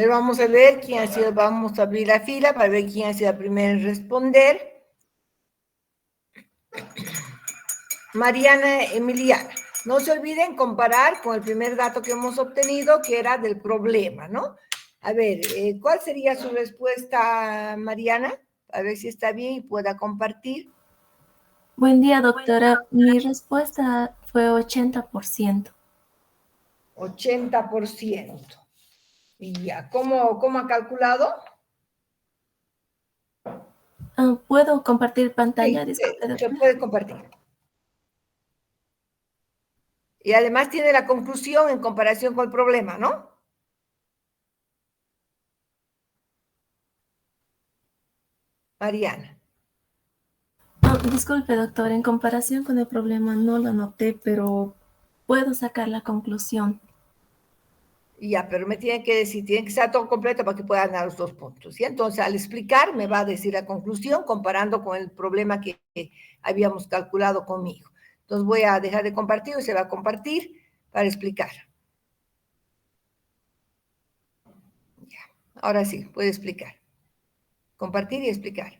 Pero vamos a ver quién ha sido, vamos a abrir la fila para ver quién ha sido la primera en responder. Mariana Emiliana. No se olviden comparar con el primer dato que hemos obtenido, que era del problema, ¿no? A ver, ¿cuál sería su respuesta, Mariana? A ver si está bien y pueda compartir. Buen día, doctora. Mi respuesta fue 80%. 80%. Y ya, ¿cómo ha calculado? ¿Puedo compartir pantalla? Sí, Disculpe, se doctora. puede compartir. Y además tiene la conclusión en comparación con el problema, ¿no? Mariana. Disculpe, doctor. En comparación con el problema no lo anoté, pero puedo sacar la conclusión. Ya, pero me tiene que decir, tiene que estar todo completo para que pueda ganar los 2 puntos. ¿Sí? Entonces, al explicar, me va a decir la conclusión comparando con el problema que habíamos calculado conmigo. Entonces, voy a dejar de compartir y se va a compartir para explicar. Ya, ahora sí, puede explicar. Compartir y explicar.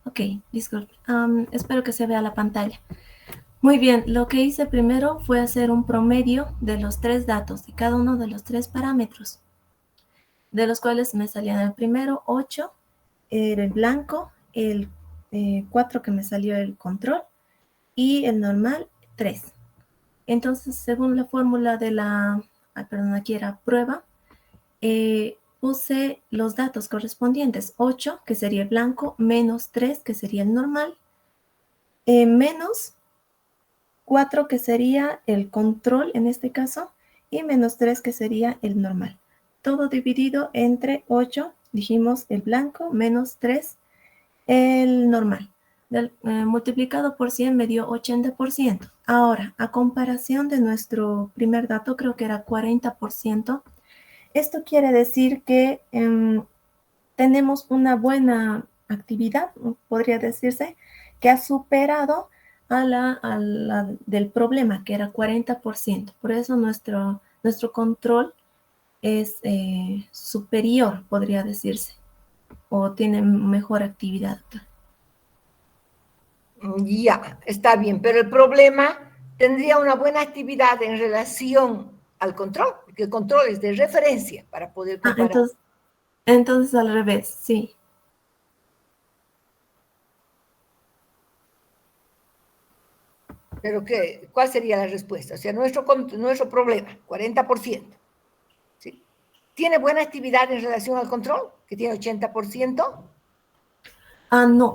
Ok, disculpe. Espero que se vea la pantalla. Muy bien, lo que hice primero fue hacer un promedio de los 3 datos, de cada uno de los 3 parámetros, de los cuales me salían el primero 8, el blanco, el 4 que me salió el control, y el normal 3. Entonces, según la fórmula de aquí era prueba, puse los datos correspondientes: 8, que sería el blanco, menos 3, que sería el normal, menos 4, que sería el control en este caso, y menos 3, que sería el normal. Todo dividido entre 8, dijimos el blanco, menos 3, el normal. Multiplicado por 100 me dio 80%. Ahora, a comparación de nuestro primer dato, creo que era 40%. Esto quiere decir que tenemos una buena actividad, podría decirse, que ha superado a la del problema, que era 40%. Por eso nuestro control es superior, podría decirse, o tiene mejor actividad. Ya, está bien, pero el problema tendría una buena actividad en relación al control, porque el control es de referencia para poder comparar. Entonces al revés, sí. Pero ¿cuál sería la respuesta? O sea, nuestro problema, 40%, ¿sí? ¿Tiene buena actividad en relación al control, que tiene 80%?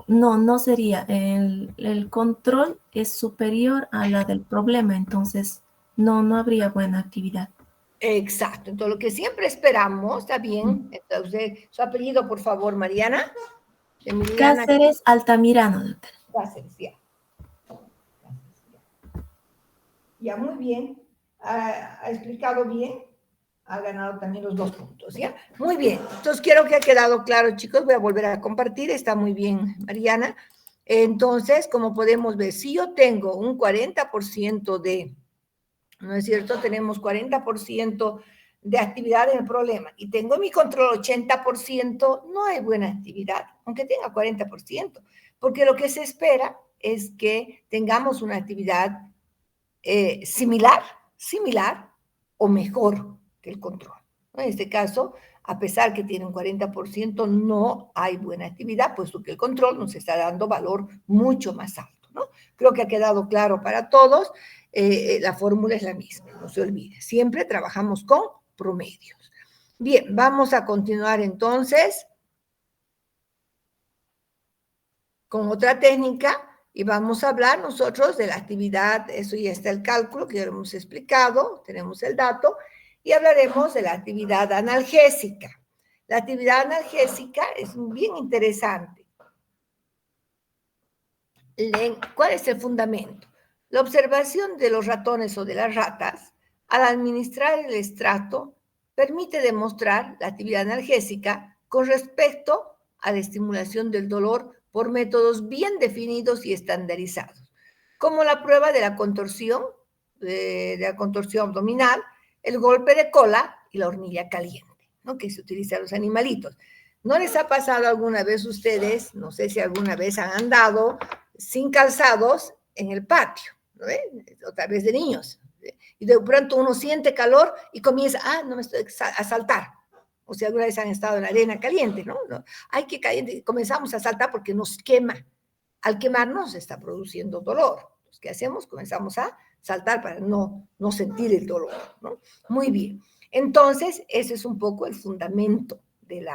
No sería. El control es superior a la del problema, entonces no habría buena actividad. Exacto. Entonces, lo que siempre esperamos, ¿está bien? Entonces, su apellido, por favor, Mariana. Emiliana Cáceres Altamirano, doctora. Cáceres, ya. Ya, muy bien. Ha explicado bien. Ha ganado también los 2 puntos, ¿ya? Muy bien. Entonces, quiero que ha quedado claro, chicos. Voy a volver a compartir. Está muy bien, Mariana. Entonces, como podemos ver, si yo tengo un 40% ¿no es cierto? Tenemos 40% de actividad en el problema y tengo mi control 80%, no hay buena actividad, aunque tenga 40%, porque lo que se espera es que tengamos una actividad similar o mejor que el control. En este caso, a pesar que tiene un 40%, no hay buena actividad, puesto que el control nos está dando valor mucho más alto, ¿no? Creo que ha quedado claro para todos. La fórmula es la misma, no se olvide. Siempre trabajamos con promedios. Bien, vamos a continuar entonces con otra técnica y vamos a hablar nosotros de la actividad, eso ya está el cálculo que ya lo hemos explicado, tenemos el dato, y hablaremos de la actividad analgésica. La actividad analgésica es bien interesante. ¿Cuál es el fundamento? La observación de los ratones o de las ratas, al administrar el estrato, permite demostrar la actividad analgésica con respecto a la estimulación del dolor por métodos bien definidos y estandarizados, como la prueba de la contorsión abdominal, el golpe de cola y la hornilla caliente, ¿no? Que se utiliza a los animalitos. ¿No les ha pasado alguna vez ustedes, no sé si alguna vez han andado sin calzados en el patio, ¿no ven? Otra vez de niños, y de pronto uno siente calor y comienza, no me estoy a saltar? O sea, alguna vez han estado en la arena caliente, ¿no? Ay, qué caliente, y comenzamos a saltar porque nos quema. Al quemarnos está produciendo dolor. Entonces, ¿qué hacemos? Comenzamos a saltar para no sentir el dolor, ¿no? Muy bien. Entonces, ese es un poco el fundamento de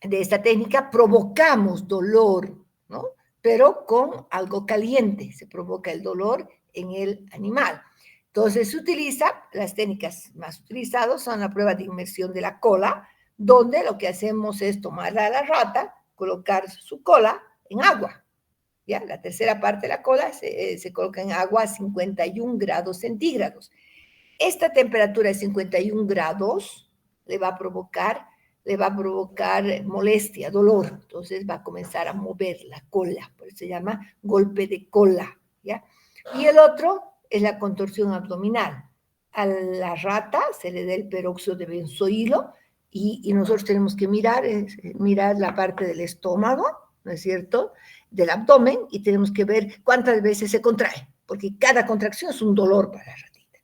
esta técnica. Provocamos dolor, ¿no? Pero con algo caliente se provoca el dolor en el animal. Entonces se utiliza, las técnicas más utilizadas son la prueba de inmersión de la cola, donde lo que hacemos es tomar a la rata, colocar su cola en agua, ¿ya? La tercera parte de la cola se coloca en agua a 51 grados centígrados. Esta temperatura de 51 grados le va a provocar molestia, dolor. Entonces va a comenzar a mover la cola, por eso se llama golpe de cola, ¿ya? Y el otro es la contorsión abdominal. A la rata se le da el peróxido de benzoilo y nosotros tenemos que mirar la parte del estómago, ¿no es cierto?, del abdomen, y tenemos que ver cuántas veces se contrae, porque cada contracción es un dolor para la ratita.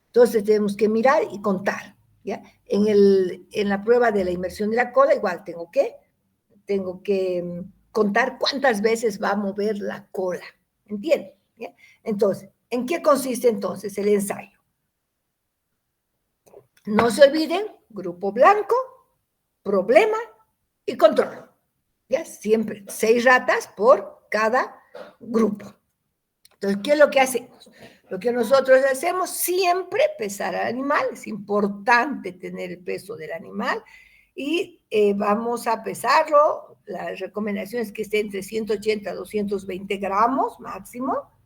Entonces tenemos que mirar y contar, ¿ya? En la prueba de la inmersión de la cola, igual tengo que contar cuántas veces va a mover la cola, ¿entienden? ¿Ya? Entonces, ¿en qué consiste entonces el ensayo? No se olviden, grupo blanco, problema y control. ¿Ya? Siempre 6 ratas por cada grupo. Entonces, ¿qué es lo que hacemos? Lo que nosotros hacemos siempre, pesar al animal. Es importante tener el peso del animal y vamos a pesarlo. La recomendación es que esté entre 180 a 220 gramos máximo.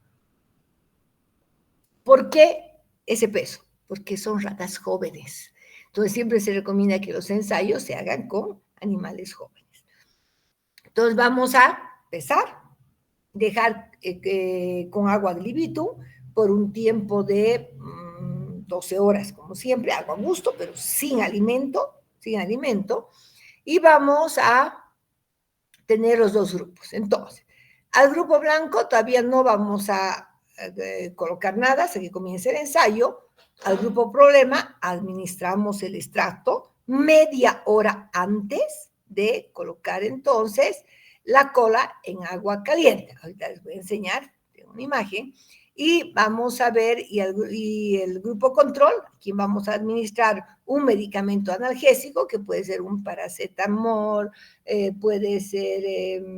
¿Por qué ese peso? Porque son ratas jóvenes. Entonces, siempre se recomienda que los ensayos se hagan con animales jóvenes. Entonces, vamos a pesar, dejar con agua de Libitum por un tiempo de 12 horas, como siempre, agua a gusto, pero sin alimento, y vamos a tener los dos grupos. Entonces, al grupo blanco todavía no vamos a colocar nada hasta que comience el ensayo. Al grupo problema administramos el extracto media hora antes de colocar entonces la cola en agua caliente. Ahorita les voy a enseñar, tengo una imagen, y vamos a ver, y el grupo control, aquí vamos a administrar un medicamento analgésico, que puede ser un paracetamol, puede ser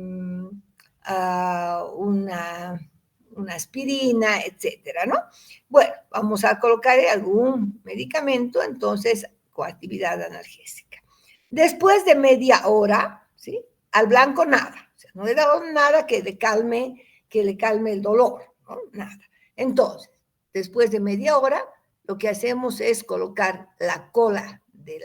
una aspirina, etcétera, ¿no? Bueno, vamos a colocar algún medicamento, entonces, con actividad analgésica. Después de media hora, ¿sí? Al blanco nada, o sea, no le he dado nada que le calme el dolor, ¿no? Nada. Entonces, después de media hora, lo que hacemos es colocar la cola de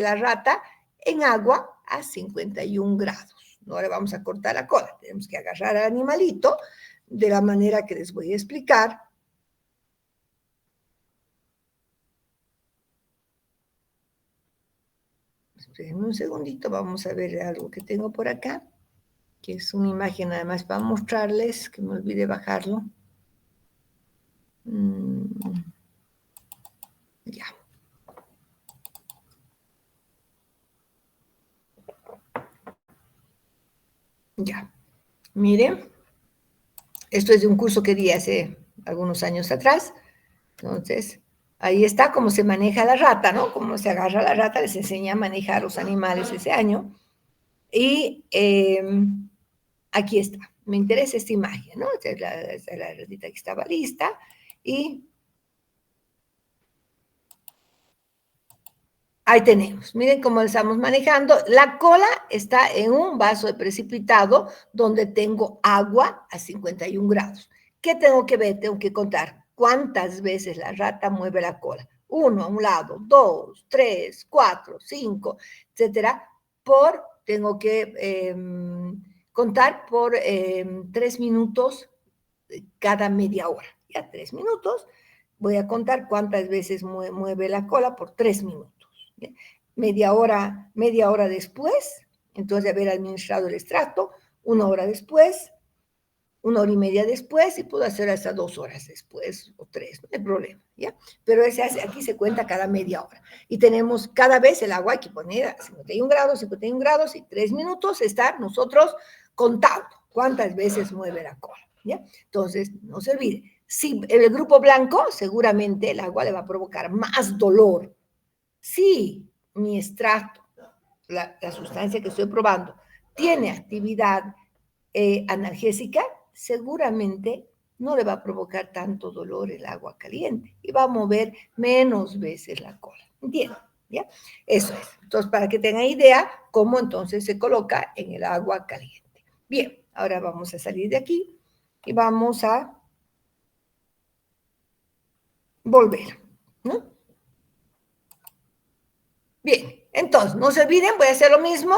la rata en agua a 51 grados. No le vamos a cortar la cola, tenemos que agarrar al animalito de la manera que les voy a explicar. Esperen un segundito, vamos a ver algo que tengo por acá, que es una imagen además para mostrarles, que me olvidé bajarlo. Ya. Ya. Miren, esto es de un curso que di hace algunos años atrás. Entonces, ahí está cómo se maneja la rata, ¿no? Cómo se agarra la rata, les enseña a manejar los animales ese año. Y aquí está. Me interesa esta imagen, ¿no? Esta es la ratita que estaba lista. Y Ahí tenemos, miren cómo estamos manejando. La cola está en un vaso de precipitado donde tengo agua a 51 grados. ¿Qué tengo que ver? Tengo que contar cuántas veces la rata mueve la cola. 1 a un lado, 2, 3, 4, 5, etcétera. Tengo que contar por 3 minutos cada media hora. Ya 3 minutos. Voy a contar cuántas veces mueve la cola por 3 minutos. ¿Bien? Media hora después, entonces haber administrado el extracto, 1 hora después, 1 hora y media después, y puedo hacer hasta 2 horas después, o 3, no hay problema, ¿ya? Pero aquí se cuenta cada media hora. Y tenemos cada vez el agua, hay que poner a 51 grados, y 3 minutos estar nosotros contando cuántas veces mueve la cola, ¿ya? Entonces, no se olvide, si el grupo blanco, seguramente el agua le va a provocar más dolor. Si mi extracto, la sustancia que estoy probando, tiene actividad analgésica, seguramente no le va a provocar tanto dolor el agua caliente y va a mover menos veces la cola. ¿Entienden? ¿Ya? Eso es. Entonces, para que tengan idea cómo entonces se coloca en el agua caliente. Bien, ahora vamos a salir de aquí y vamos a volver, ¿no? Bien, entonces, no se olviden, voy a hacer lo mismo.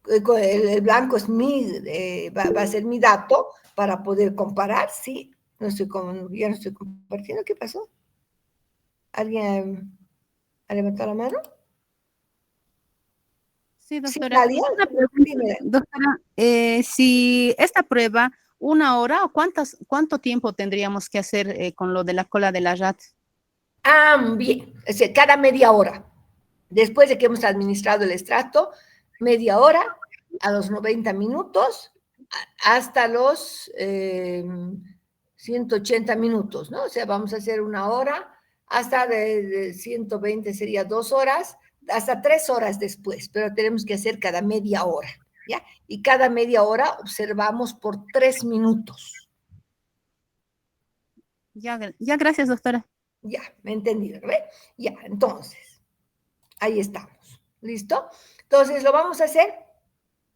El blanco es va a ser mi dato para poder comparar, ¿sí? Ya no estoy compartiendo, ¿qué pasó? ¿Alguien ha levantado la mano? Sí, Sí, doctora. Dalia, Una pregunta, dime. doctora, si esta prueba, 1 hora, o cuánto tiempo tendríamos que hacer con lo de la cola de la rata? Bien, es decir, cada media hora. Después de que hemos administrado el extracto, media hora a los 90 minutos hasta los 180 minutos, ¿no? O sea, vamos a hacer 1 hora, hasta de 120 sería 2 horas, hasta 3 horas después, pero tenemos que hacer cada media hora, ¿ya? Y cada media hora observamos por 3 minutos. Ya, gracias, doctora. Ya, me entendieron, ¿ve? Ya, entonces, ahí estamos, ¿listo? Entonces, lo vamos a hacer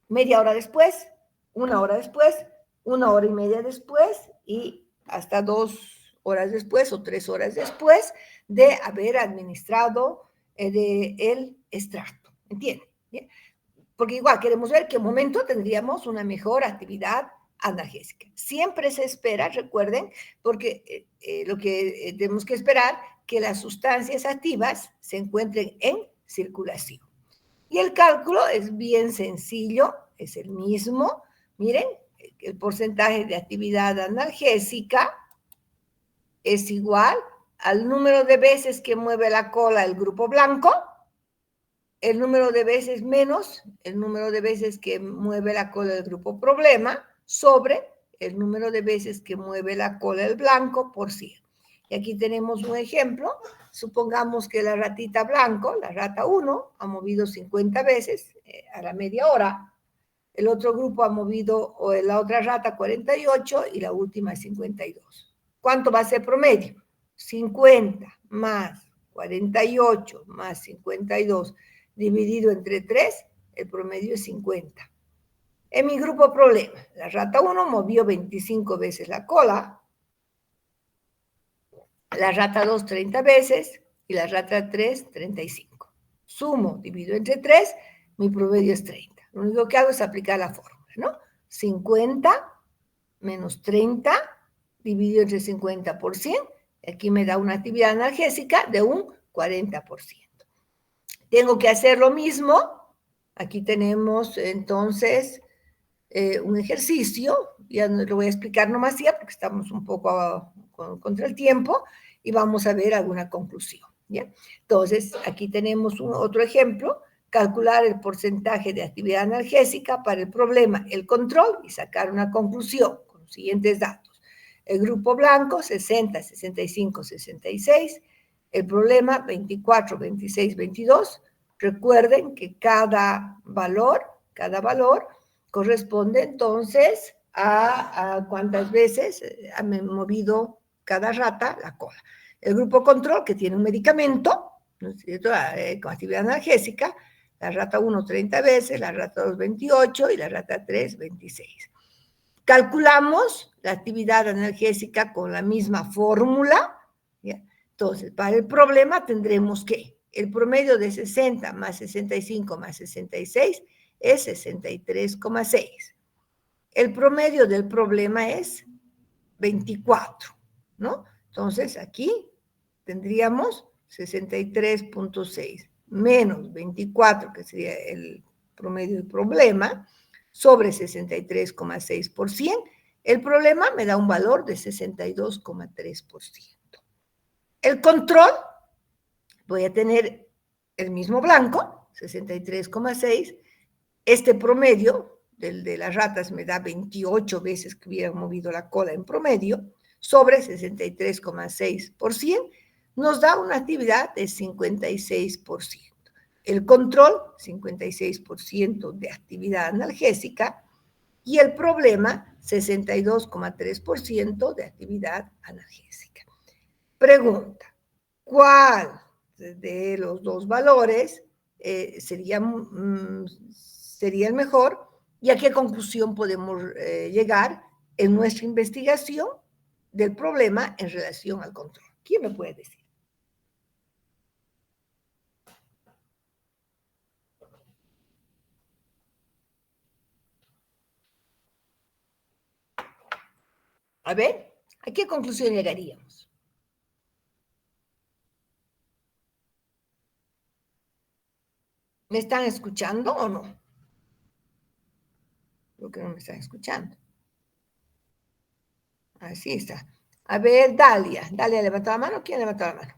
media hora después, 1 hora después, 1 hora y media después y hasta 2 horas después o 3 horas después de haber administrado el extracto. ¿Entienden? ¿Bien? Porque igual queremos ver qué momento tendríamos una mejor actividad analgésica. Siempre se espera, recuerden, porque lo que tenemos que esperar, que las sustancias activas se encuentren en circulación. Y el cálculo es bien sencillo, es el mismo. Miren, el porcentaje de actividad analgésica es igual al número de veces que mueve la cola el grupo blanco, el número de veces menos el número de veces que mueve la cola del grupo problema sobre el número de veces que mueve la cola el blanco por 100. Y aquí tenemos un ejemplo. Supongamos que la ratita blanco, la rata 1, ha movido 50 veces a la media hora. El otro grupo ha movido, o la otra rata, 48 y la última 52. ¿Cuánto va a ser promedio? 50 más 48 más 52 dividido entre 3, el promedio es 50. En mi grupo problema, la rata 1 movió 25 veces la cola, la rata 2 30 veces y la rata 3 35. Sumo, divido entre 3, mi promedio es 30. Lo único que hago es aplicar la fórmula, ¿no? 50 menos 30 dividido entre 50 por 100, aquí me da una actividad analgésica de un 40%. Tengo que hacer lo mismo. Aquí tenemos entonces un ejercicio, ya no lo voy a explicar nomás ya porque estamos un poco contra el tiempo y vamos a ver alguna conclusión, ¿ya? Entonces, aquí tenemos otro ejemplo, calcular el porcentaje de actividad analgésica para el problema, el control y sacar una conclusión con los siguientes datos. El grupo blanco, 60, 65, 66. El problema, 24, 26, 22. Recuerden que cada valor corresponde entonces a cuántas veces ha movido cada rata la cola. El grupo control, que tiene un medicamento, ¿no es cierto? Con actividad analgésica, la rata 1 30 veces, la rata 2 28 y la rata 3 26. Calculamos la actividad analgésica con la misma fórmula, ¿ya? Entonces, para el problema tendremos que el promedio de 60 más 65 más 66 es 63,6. El promedio del problema es 24, ¿no? Entonces, aquí tendríamos 63,6 menos 24, que sería el promedio del problema, sobre 63,6%. El problema me da un valor de 62,3%. El control, voy a tener el mismo blanco, 63,6. Este promedio del de las ratas me da 28 veces que hubiera movido la cola en promedio, sobre 63,6%, nos da una actividad de 56%. El control, 56% de actividad analgésica, y el problema, 62,3% de actividad analgésica. Pregunta, ¿cuál de los dos valores sería el mejor? ¿Y a qué conclusión podemos llegar en nuestra investigación del problema en relación al control? ¿Quién me puede decir? A ver, ¿a qué conclusión llegaríamos? ¿Me están escuchando o no? Creo que no me están escuchando. Así está. A ver, Dalia. Dalia levantó la mano. ¿Quién levantó la mano?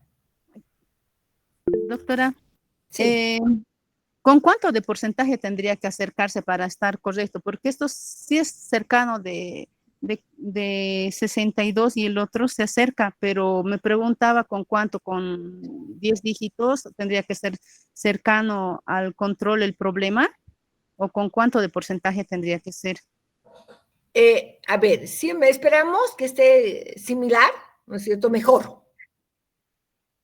Doctora, Sí. ¿con cuánto de porcentaje tendría que acercarse para estar correcto? Porque esto sí es cercano de 62 y el otro se acerca, pero me preguntaba con cuánto, con 10 dígitos tendría que ser cercano al control el problema, o con cuánto de porcentaje tendría que ser. A ver, si esperamos que esté similar, ¿no es cierto? Mejor.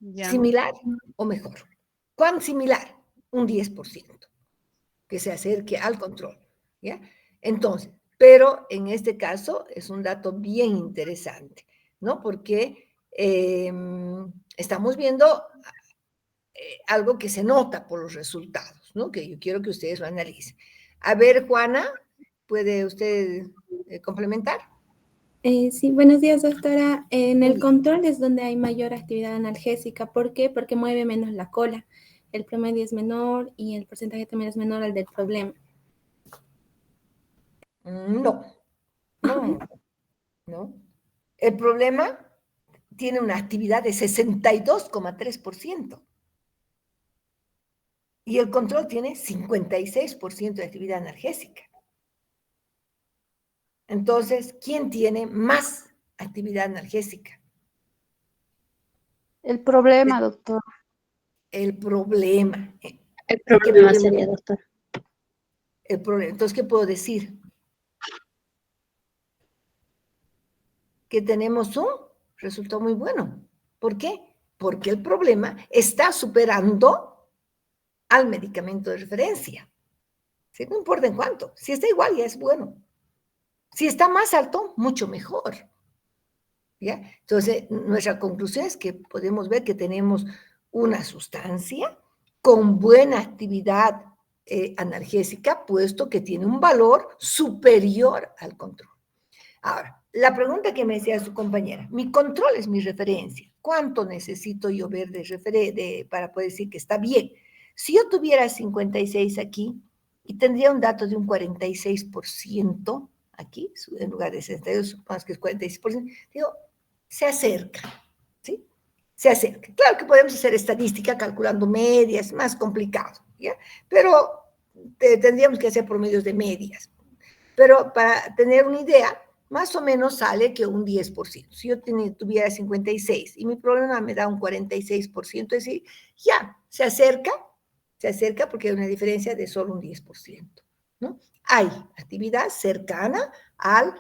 Ya. Similar o mejor. ¿Cuán similar? Un 10%, que se acerque al control, ¿ya? Entonces, pero en este caso es un dato bien interesante, ¿no? Porque estamos viendo algo que se nota por los resultados, ¿no? Que yo quiero que ustedes lo analicen. A ver, Juana, ¿puede usted complementar? Sí, buenos días, doctora. En Muy el bien. control es donde hay mayor actividad analgésica. ¿Por qué? Porque mueve menos la cola. El promedio es menor y el porcentaje también es menor al del problema. No, no, no. El problema tiene una actividad de 62,3% y el control tiene 56% de actividad analgésica. Entonces, ¿quién tiene más actividad analgésica? El problema, doctor. El problema. El ¿Qué problema problema? sería, doctor. El problema. Entonces, ¿qué puedo decir? Que tenemos un resultado muy bueno. ¿Por qué? Porque el problema está superando al medicamento de referencia. ¿Sí? No importa en cuánto. Si está igual, ya es bueno. Si está más alto, mucho mejor. ¿Ya? Entonces, nuestra conclusión es que podemos ver que tenemos una sustancia con buena actividad analgésica, puesto que tiene un valor superior al control. Ahora, la pregunta que me decía su compañera, mi control es mi referencia. ¿Cuánto necesito yo ver para poder decir que está bien? Si yo tuviera 56 aquí y tendría un dato de un 46% aquí, en lugar de 62, supongamos que es 46%, digo, se acerca, ¿sí? Se acerca. Claro que podemos hacer estadística calculando medias, más complicado, ¿ya? Pero tendríamos que hacer promedios de medias. Pero para tener una idea, más o menos sale que un 10%. Si yo tuviera 56 y mi problema me da un 46%, es decir, ya, se acerca porque hay una diferencia de solo un 10%, ¿no? Hay actividad cercana al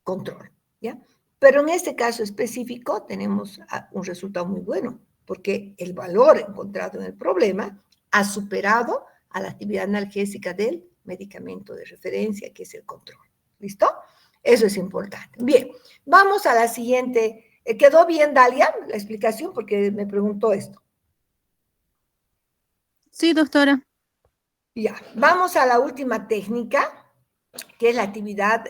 control, ¿ya? Pero en este caso específico tenemos un resultado muy bueno, porque el valor encontrado en el problema ha superado a la actividad analgésica del medicamento de referencia, que es el control. ¿Listo? Eso es importante. Bien, vamos a la siguiente. ¿Quedó bien, Dalia, la explicación? Porque me preguntó esto. Sí, doctora. Ya, vamos a la última técnica, que es la actividad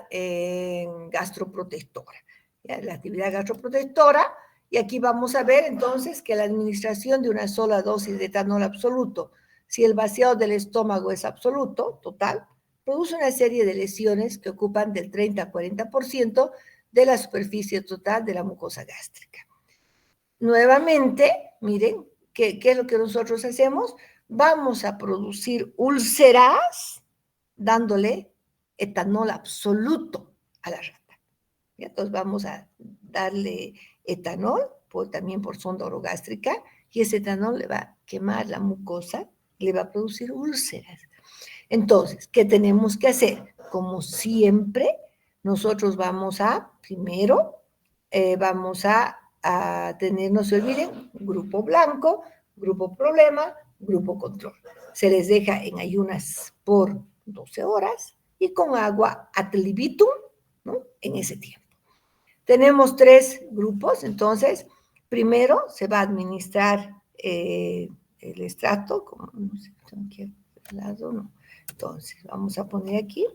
gastroprotectora. ¿Ya? La actividad gastroprotectora, y aquí vamos a ver entonces que la administración de una sola dosis de etanol absoluto, si el vaciado del estómago es absoluto, total, produce una serie de lesiones que ocupan del 30 a 40% de la superficie total de la mucosa gástrica. Nuevamente, miren, ¿qué es lo que nosotros hacemos? Vamos a producir úlceras dándole etanol absoluto a la rata. ¿Ya? Entonces vamos a darle etanol también por sonda orogástrica, y ese etanol le va a quemar la mucosa y le va a producir úlceras. Entonces, ¿qué tenemos que hacer? Como siempre, nosotros vamos a, primero, vamos a tener, no se olviden, grupo blanco, grupo problema, grupo control. Se les deja en ayunas por 12 horas y con agua ad libitum, ¿no? En ese tiempo. Tenemos 3 grupos, entonces, primero se va a administrar el extracto, como, no sé, tengo aquí al lado, no. Entonces, vamos a poner aquí,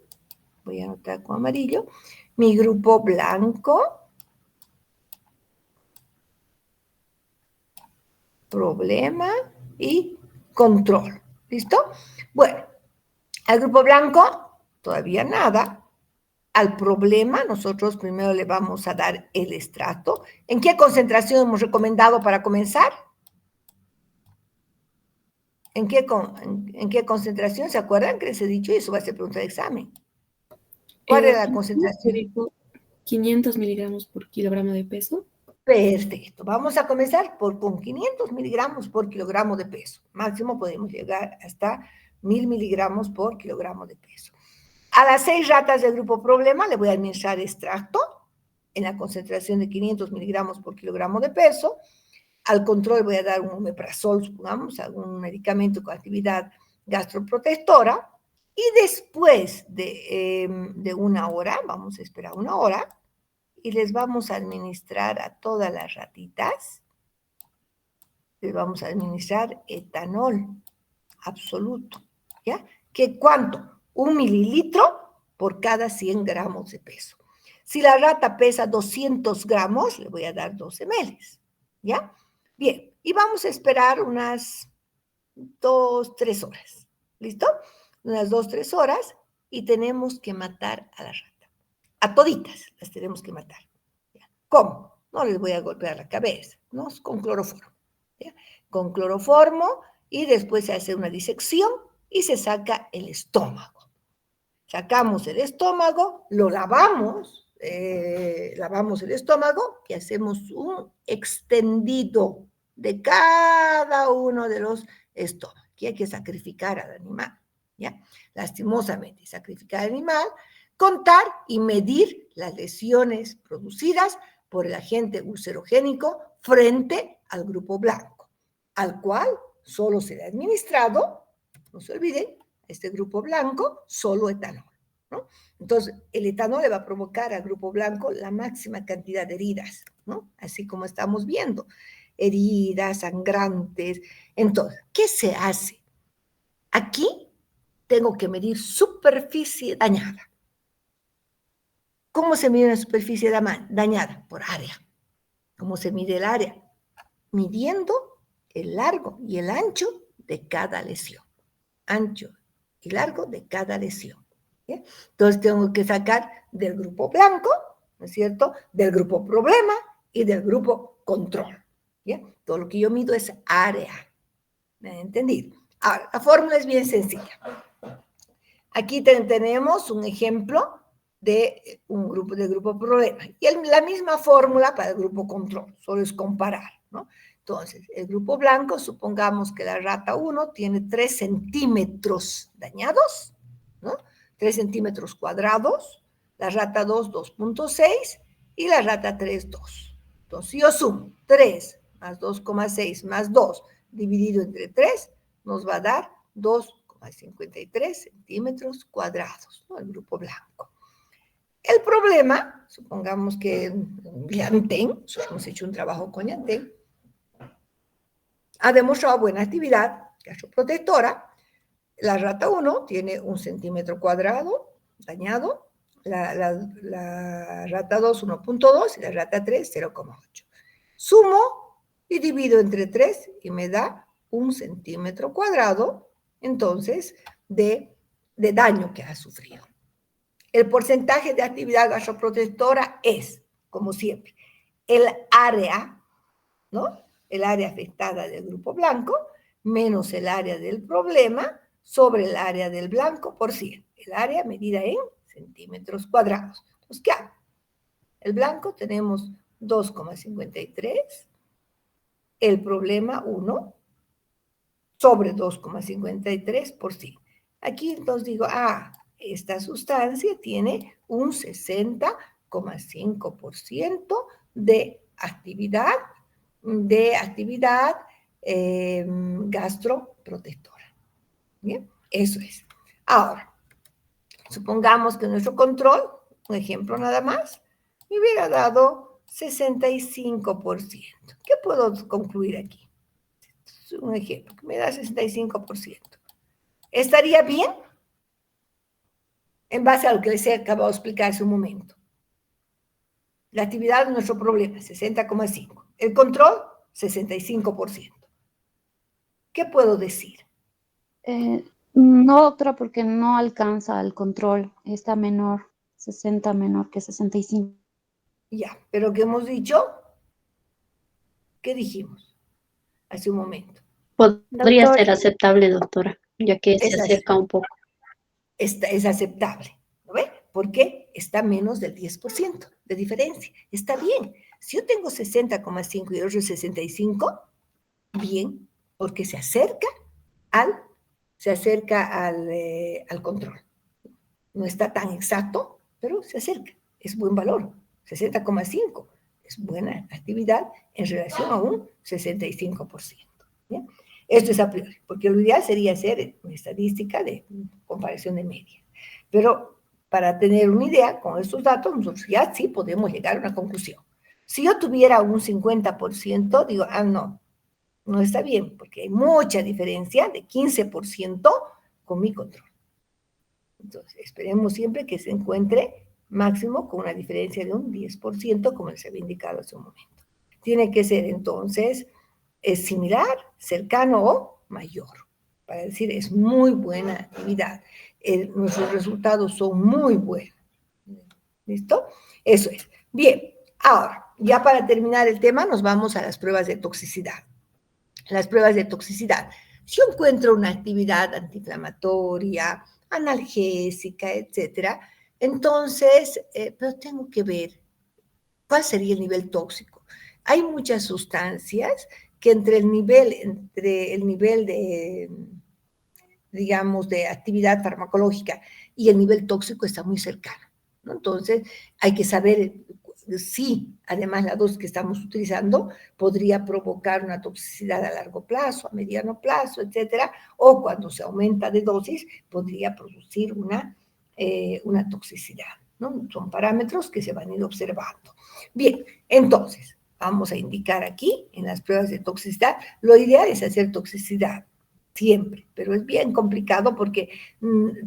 voy a anotar con amarillo, mi grupo blanco, problema y control. ¿Listo? Bueno, al grupo blanco todavía nada. Al problema nosotros primero le vamos a dar el extracto. ¿En qué concentración hemos recomendado para comenzar? ¿En qué concentración? ¿Se acuerdan que les he dicho? Y eso va a ser pregunta de examen. ¿Cuál era la concentración? 500 miligramos por kilogramo de peso. Perfecto. Vamos a comenzar con 500 miligramos por kilogramo de peso. Máximo podemos llegar hasta 1000 miligramos por kilogramo de peso. A las 6 ratas del grupo problema le voy a administrar extracto en la concentración de 500 miligramos por kilogramo de peso. Al control voy a dar un omeprazol, supongamos, algún medicamento con actividad gastroprotectora. Y después de una hora, vamos a esperar una hora, y les vamos a administrar a todas las ratitas, les vamos a administrar etanol absoluto, ¿ya? ¿Qué cuánto? 1 mililitro por cada 100 gramos de peso. Si la rata pesa 200 gramos, le voy a dar 12 ml, ¿ya? Bien, y vamos a esperar unas 2-3 horas, ¿listo? Unas 2-3 horas, y tenemos que matar a la rata. A toditas las tenemos que matar. ¿Ya? ¿Cómo? No les voy a golpear la cabeza, ¿no? Con cloroformo. ¿Ya? Con cloroformo, y después se hace una disección y se saca el estómago. Sacamos el estómago, lo lavamos, lavamos el estómago y hacemos un extendido de cada uno de los estómagos. Aquí hay que sacrificar al animal, ¿ya? Lastimosamente, sacrificar al animal, contar y medir las lesiones producidas por el agente ulcerogénico frente al grupo blanco, al cual solo se le ha administrado, no se olviden, este grupo blanco, solo etanol, ¿no? Entonces, el etanol le va a provocar al grupo blanco la máxima cantidad de heridas, ¿no? Así como estamos viendo, heridas, sangrantes. Entonces, ¿qué se hace? Aquí tengo que medir superficie dañada. ¿Cómo se mide una superficie dañada? Por área. ¿Cómo se mide el área? Midiendo el largo y el ancho de cada lesión. Ancho y largo de cada lesión. ¿Sí? Entonces tengo que sacar del grupo blanco, ¿no es cierto?, del grupo problema y del grupo control. ¿Sí? Todo lo que yo mido es área. ¿Me han entendido? Ahora, la fórmula es bien sencilla. Aquí tenemos un ejemplo de un grupo problema. Y la misma fórmula para el grupo control, solo es comparar, ¿no? Entonces, el grupo blanco, supongamos que la rata 1 tiene 3 centímetros dañados, ¿no? 3 centímetros cuadrados, la rata 2, 2.6, y la rata 3, 2. Entonces, yo sumo 3 más 2,6 más 2 dividido entre 3 nos va a dar 2,53 centímetros cuadrados, ¿no? El grupo blanco. El problema, supongamos que Yantén, hemos hecho un trabajo con Yantén, ha demostrado buena actividad gastroprotectora. La rata 1 tiene 1 centímetro cuadrado dañado, la rata 2 1,2 y la rata 3 0,8. Sumo y divido entre 3 y me da 1 centímetro cuadrado, entonces, de daño que ha sufrido. El porcentaje de actividad gastroprotectora es, como siempre, el área, ¿no? El área afectada del grupo blanco menos el área del problema sobre el área del blanco por 100. El área medida en centímetros cuadrados. Entonces, ¿qué hago? El blanco tenemos 2,53, el problema 1 sobre 2,53 por 100. Aquí entonces digo, esta sustancia tiene un 60,5% de actividad gastroprotectora. ¿Bien? Eso es. Ahora, supongamos que nuestro control, un ejemplo nada más, me hubiera dado 65%. ¿Qué puedo concluir aquí? Un ejemplo, que me da 65%. ¿Estaría bien? En base a lo que les he acabado de explicar hace un momento. La actividad de nuestro problema, 60,5%. El control, 65%. ¿Qué puedo decir? No, doctora, porque no alcanza el control. Está menor, 60 menor que 65. Ya, pero ¿qué hemos dicho? ¿Qué dijimos hace un momento? Podría Doctor, ser aceptable, doctora, ya que se acerca un poco. Es aceptable, ¿no ve? Porque está menos del 10% de diferencia. Está bien. Si yo tengo 60,5 y el otro 65, bien, porque se acerca al control. No está tan exacto, pero se acerca. Es buen valor. 60,5 es buena actividad en relación a un 65%. ¿Bien? Esto es a priori, porque lo ideal sería hacer una estadística de comparación de medias. Pero para tener una idea con estos datos, nosotros ya sí podemos llegar a una conclusión. Si yo tuviera un 50%, digo, no está bien, porque hay mucha diferencia de 15% con mi control. Entonces, esperemos siempre que se encuentre máximo con una diferencia de un 10%, como les había indicado hace un momento. Tiene que ser, entonces, similar, cercano o mayor. Para decir, es muy buena actividad. Nuestros resultados son muy buenos. ¿Listo? Eso es. Bien, ahora, ya para terminar el tema, nos vamos a las pruebas de toxicidad. Las pruebas de toxicidad. Si yo encuentro una actividad antiinflamatoria, analgésica, etcétera, entonces, pero tengo que ver cuál sería el nivel tóxico. Hay muchas sustancias que entre el nivel de, digamos, de actividad farmacológica y el nivel tóxico está muy cercano, ¿no? Entonces, hay que saber si, además, la dosis que estamos utilizando podría provocar una toxicidad a largo plazo, a mediano plazo, etcétera, o cuando se aumenta de dosis, podría producir una toxicidad, ¿no? Son parámetros que se van a ir observando. Bien, entonces, vamos a indicar aquí, en las pruebas de toxicidad, lo ideal es hacer toxicidad siempre, pero es bien complicado porque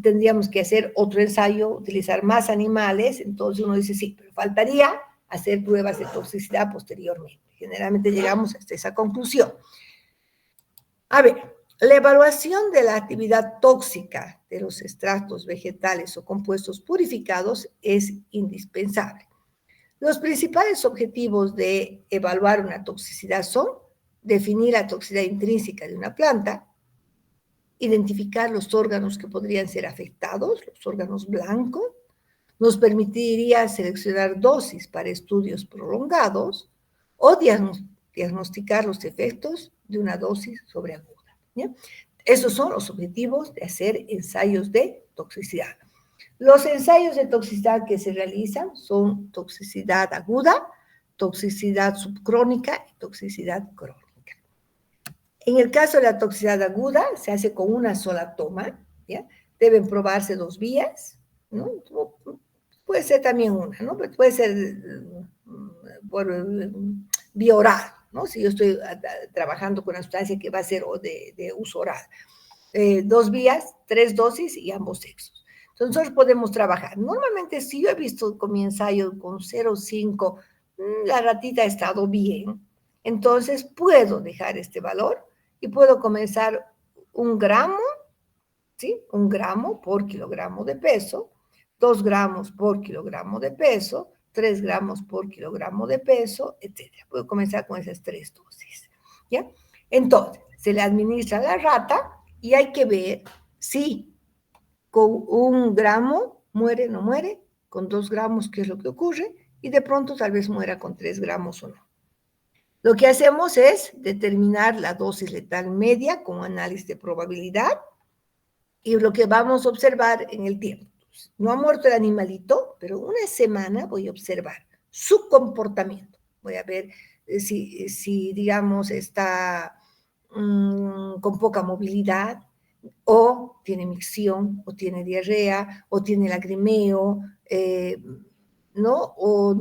tendríamos que hacer otro ensayo, utilizar más animales, entonces uno dice, sí, pero faltaría hacer pruebas de toxicidad posteriormente. Generalmente llegamos hasta esa conclusión. A ver, la evaluación de la actividad tóxica de los extractos vegetales o compuestos purificados es indispensable. Los principales objetivos de evaluar una toxicidad son definir la toxicidad intrínseca de una planta, identificar los órganos que podrían ser afectados, los órganos blancos, nos permitiría seleccionar dosis para estudios prolongados o diagnosticar los efectos de una dosis sobreaguda. ¿Bien? Esos son los objetivos de hacer ensayos de toxicidad. Los ensayos de toxicidad que se realizan son toxicidad aguda, toxicidad subcrónica y toxicidad crónica. En el caso de la toxicidad aguda, se hace con una sola toma, ¿ya? Deben probarse 2 vías, ¿no? Puede ser también una, ¿no? Puede ser por vía oral, ¿no? Si yo estoy trabajando con una sustancia que va a ser de uso oral. 2 vías, 3 dosis y ambos sexos. Entonces, nosotros podemos trabajar. Normalmente, si yo he visto con mi ensayo con 0,5, la ratita ha estado bien, entonces puedo dejar este valor y puedo comenzar 1 gramo, ¿sí? 1 gramo por kilogramo de peso, 2 gramos por kilogramo de peso, 3 gramos por kilogramo de peso, etc. Puedo comenzar con esas 3 dosis, ¿ya? Entonces, se le administra a la rata y hay que ver si con 1 gramo muere o no muere, con 2 gramos qué es lo que ocurre, y de pronto tal vez muera con 3 gramos o no. Lo que hacemos es determinar la dosis letal media con análisis de probabilidad y lo que vamos a observar en el tiempo. No ha muerto el animalito, pero una semana voy a observar su comportamiento. Voy a ver si digamos, está con poca movilidad, o tiene micción, o tiene diarrea, o tiene lagrimeo, ¿no? O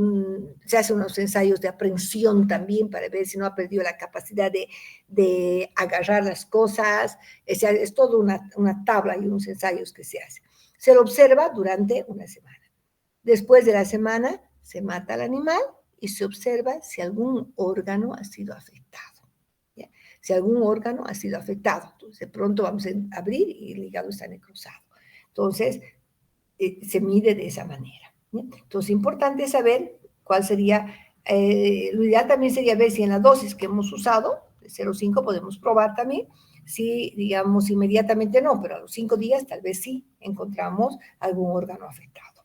se hacen unos ensayos de aprehensión también para ver si no ha perdido la capacidad de agarrar las cosas. Es toda una tabla y unos ensayos que se hacen. Se lo observa durante una semana. Después de la semana se mata al animal y se observa si algún órgano ha sido afectado. ¿Ya? Si algún órgano ha sido afectado. Entonces, de pronto vamos a abrir y el hígado está necrosado. Entonces, se mide de esa manera. ¿Bien? Entonces, importante saber cuál sería, lo ideal también sería ver si en la dosis que hemos usado, de 0,5, podemos probar también, si, digamos, inmediatamente no, pero a los 5 días tal vez sí encontramos algún órgano afectado.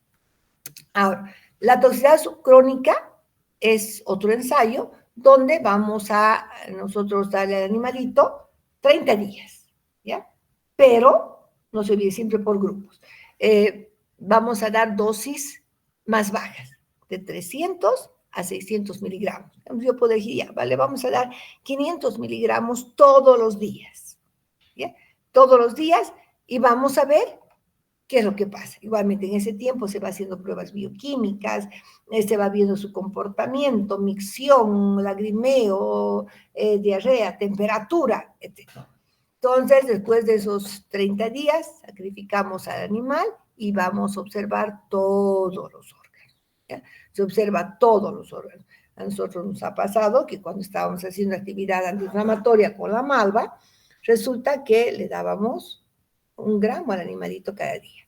Ahora, la toxicidad subcrónica es otro ensayo donde vamos a nosotros darle al animalito 30 días, ¿ya? Pero, no se olvide, siempre por grupos. Vamos a dar dosis más bajas, de 300 a 600 miligramos. Yo puedo decir, ya, vale, vamos a dar 500 miligramos todos los días, ¿ya? Todos los días, y vamos a ver qué es lo que pasa. Igualmente, en ese tiempo se va haciendo pruebas bioquímicas, se va viendo su comportamiento, micción, lagrimeo, diarrea, temperatura, etc. Entonces, después de esos 30 días, sacrificamos al animal y vamos a observar todos los órganos, ¿ya? Se observa todos los órganos. A nosotros nos ha pasado que cuando estábamos haciendo actividad antiinflamatoria con la malva, resulta que le dábamos 1 gramo al animalito cada día,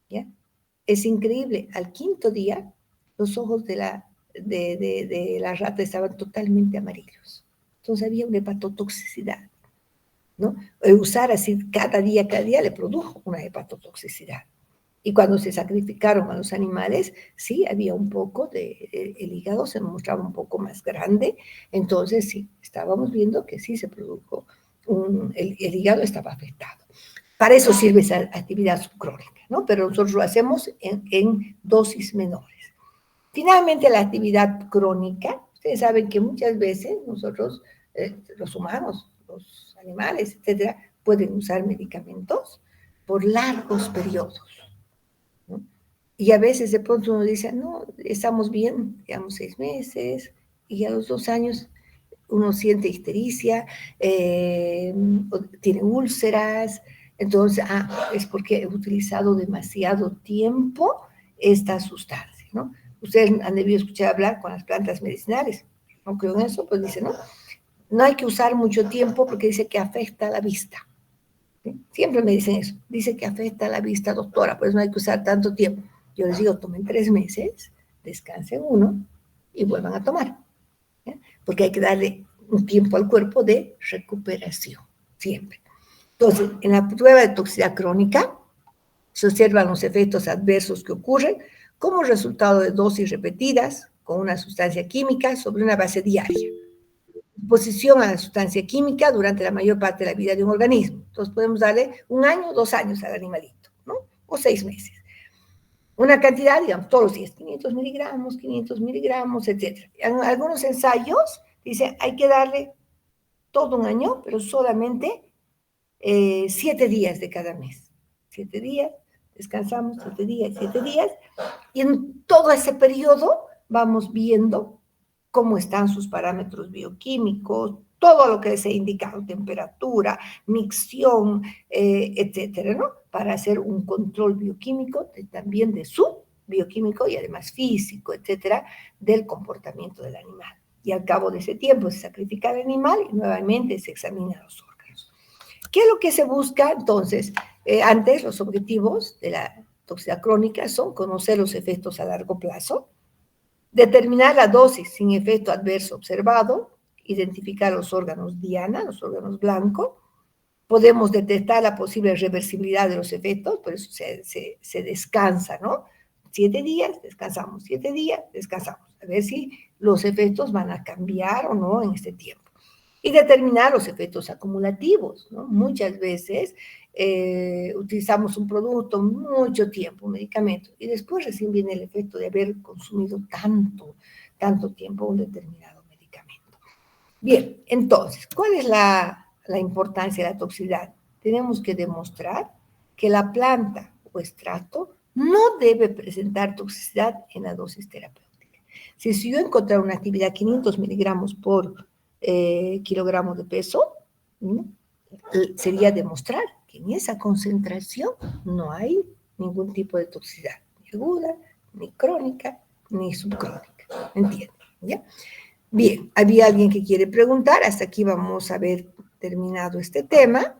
¿ya? Es increíble, al 5.º día, los ojos de la rata estaban totalmente amarillos. Entonces había una hepatotoxicidad, ¿no? Usar así cada día le produjo una hepatotoxicidad. Y cuando se sacrificaron a los animales, sí, había un poco el hígado se mostraba un poco más grande, entonces sí, estábamos viendo que sí se produjo, el hígado estaba afectado. Para eso sirve esa actividad subcrónica, ¿no? Pero nosotros lo hacemos en dosis menores. Finalmente, la actividad crónica, ustedes saben que muchas veces nosotros, los humanos, los animales, etcétera, pueden usar medicamentos por largos periodos, ¿no? Y a veces de pronto uno dice, no, estamos bien, digamos 6 meses, y a los 2 años uno siente ictericia, tiene úlceras, entonces, es porque he utilizado demasiado tiempo esta sustancia, ¿no? Ustedes han debido escuchar hablar con las plantas medicinales, no creo en eso, pues dicen, no hay que usar mucho tiempo porque dice que afecta la vista. ¿Sí? Siempre me dicen eso, dice que afecta la vista, doctora, pues no hay que usar tanto tiempo. Yo les digo, tomen 3 meses, descansen 1 y vuelvan a tomar, ¿ya? Porque hay que darle un tiempo al cuerpo de recuperación, siempre. Entonces, en la prueba de toxicidad crónica se observan los efectos adversos que ocurren como resultado de dosis repetidas con una sustancia química sobre una base diaria. Exposición a la sustancia química durante la mayor parte de la vida de un organismo. Entonces podemos darle 1 año, 2 años al animalito, ¿no? O 6 meses. una cantidad, digamos, todos los días, 500 miligramos, etc. En algunos ensayos dicen, hay que darle todo un año, pero solamente 7 días de cada mes. 7 días, descansamos 7 días, 7 días, y en todo ese periodo vamos viendo cómo están sus parámetros bioquímicos, todo lo que les he indicado, temperatura, micción, etcétera, ¿no? Para hacer un control bioquímico también de su bioquímico y además físico, etcétera, del comportamiento del animal. Y al cabo de ese tiempo se sacrifica el animal y nuevamente se examinan los órganos. ¿Qué es lo que se busca entonces? Antes, los objetivos de la toxicidad crónica son conocer los efectos a largo plazo, determinar la dosis sin efecto adverso observado, identificar los órganos diana, los órganos blanco, podemos detectar la posible reversibilidad de los efectos, por eso se descansa, ¿no? 7 días, descansamos, 7 días, descansamos, a ver si los efectos van a cambiar o no en este tiempo. Y determinar los efectos acumulativos, ¿no? Muchas veces utilizamos un producto mucho tiempo, un medicamento, y después recién viene el efecto de haber consumido tanto tiempo un determinado medicamento. Bien, entonces, ¿cuál es la importancia de la toxicidad? Tenemos que demostrar que la planta o extracto no debe presentar toxicidad en la dosis terapéutica. Si yo encontrar una actividad 500 miligramos por kilogramo de peso, ¿no? Sería demostrar que en esa concentración no hay ningún tipo de toxicidad, ni aguda, ni crónica, ni subcrónica. ¿Entienden? ¿Ya? Bien, había alguien que quiere preguntar, hasta aquí vamos a haber terminado este tema.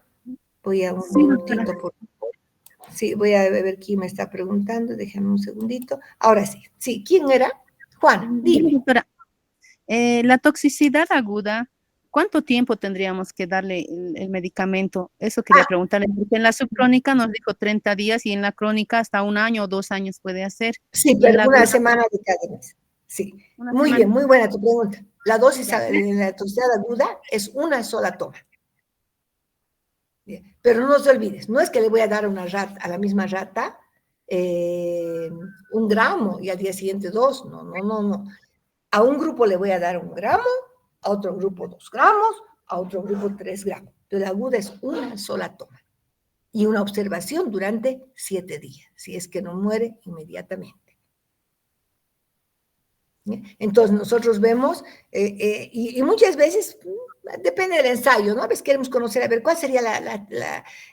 Voy a un minutito, por favor. Sí, voy a ver quién me está preguntando, déjame un segundito. Ahora sí, ¿quién era? Juan, dime. Doctora, la toxicidad aguda, ¿cuánto tiempo tendríamos que darle el medicamento? Eso quería preguntarle, porque en la subcrónica nos dijo 30 días y en la crónica hasta 1 año o 2 años puede hacer. Sí, pero una semana de cada mes. Sí, muy bien, muy buena tu pregunta. La dosis de la toxicidad aguda es una sola toma. Bien. Pero no se olvides, no es que le voy a dar a la misma rata 1 gramo y al día siguiente 2, no. A un grupo le voy a dar 1 gramo, a otro grupo 2 gramos, a otro grupo 3 gramos. Pero la aguda es una sola toma y una observación durante 7 días, si es que no muere inmediatamente. Entonces nosotros vemos, y muchas veces, depende del ensayo, ¿no? A veces queremos conocer, a ver, ¿cuál sería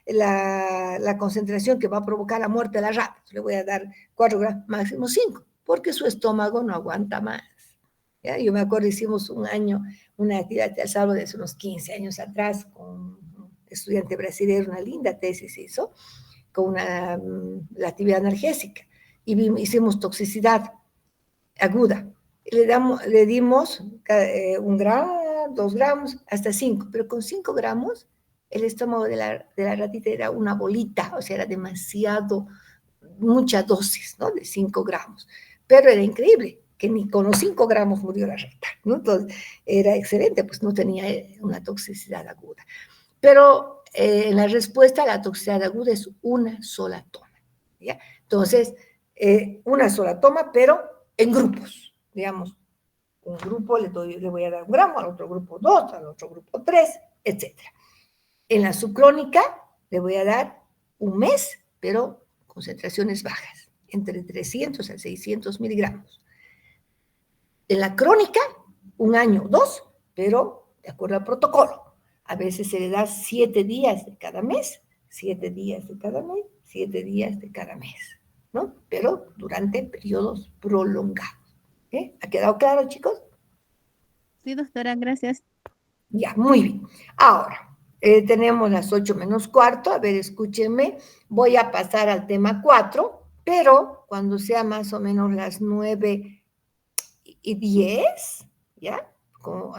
la concentración que va a provocar la muerte de la rata? Le voy a dar 4 gramos, máximo 5, porque su estómago no aguanta más. ¿Ya? Yo me acuerdo, hicimos un año una actividad de salvo de hace unos 15 años atrás con un estudiante brasileño, una linda tesis hizo, con la actividad analgésica, y hicimos toxicidad aguda. Le dimos 1 gramo, 2 gramos, hasta 5, pero con 5 gramos el estómago de la ratita era una bolita, o sea, era mucha dosis, ¿no? De 5 gramos. Pero era increíble, que ni con los 5 gramos murió la rata, ¿no? Entonces, era excelente, pues no tenía una toxicidad aguda. Pero en la respuesta, la toxicidad aguda es una sola toma, ¿ya? Entonces, una sola toma, pero en grupos. Digamos, un grupo le voy a dar 1 gramo, al otro grupo 2, al otro grupo 3, etc. En la subcrónica le voy a dar 1 mes, pero concentraciones bajas, entre 300 a 600 miligramos. En la crónica, 1 año o 2, pero de acuerdo al protocolo. A veces se le da 7 días de cada mes, 7 días de cada mes, 7 días de cada mes, ¿no? Pero durante periodos prolongados. ¿Ha quedado claro, chicos? Sí, doctora, gracias. Ya, muy bien. Ahora, tenemos las 8 menos cuarto. A ver, escúchenme. Voy a pasar al tema 4, pero cuando sea más o menos las 9:10, ¿ya?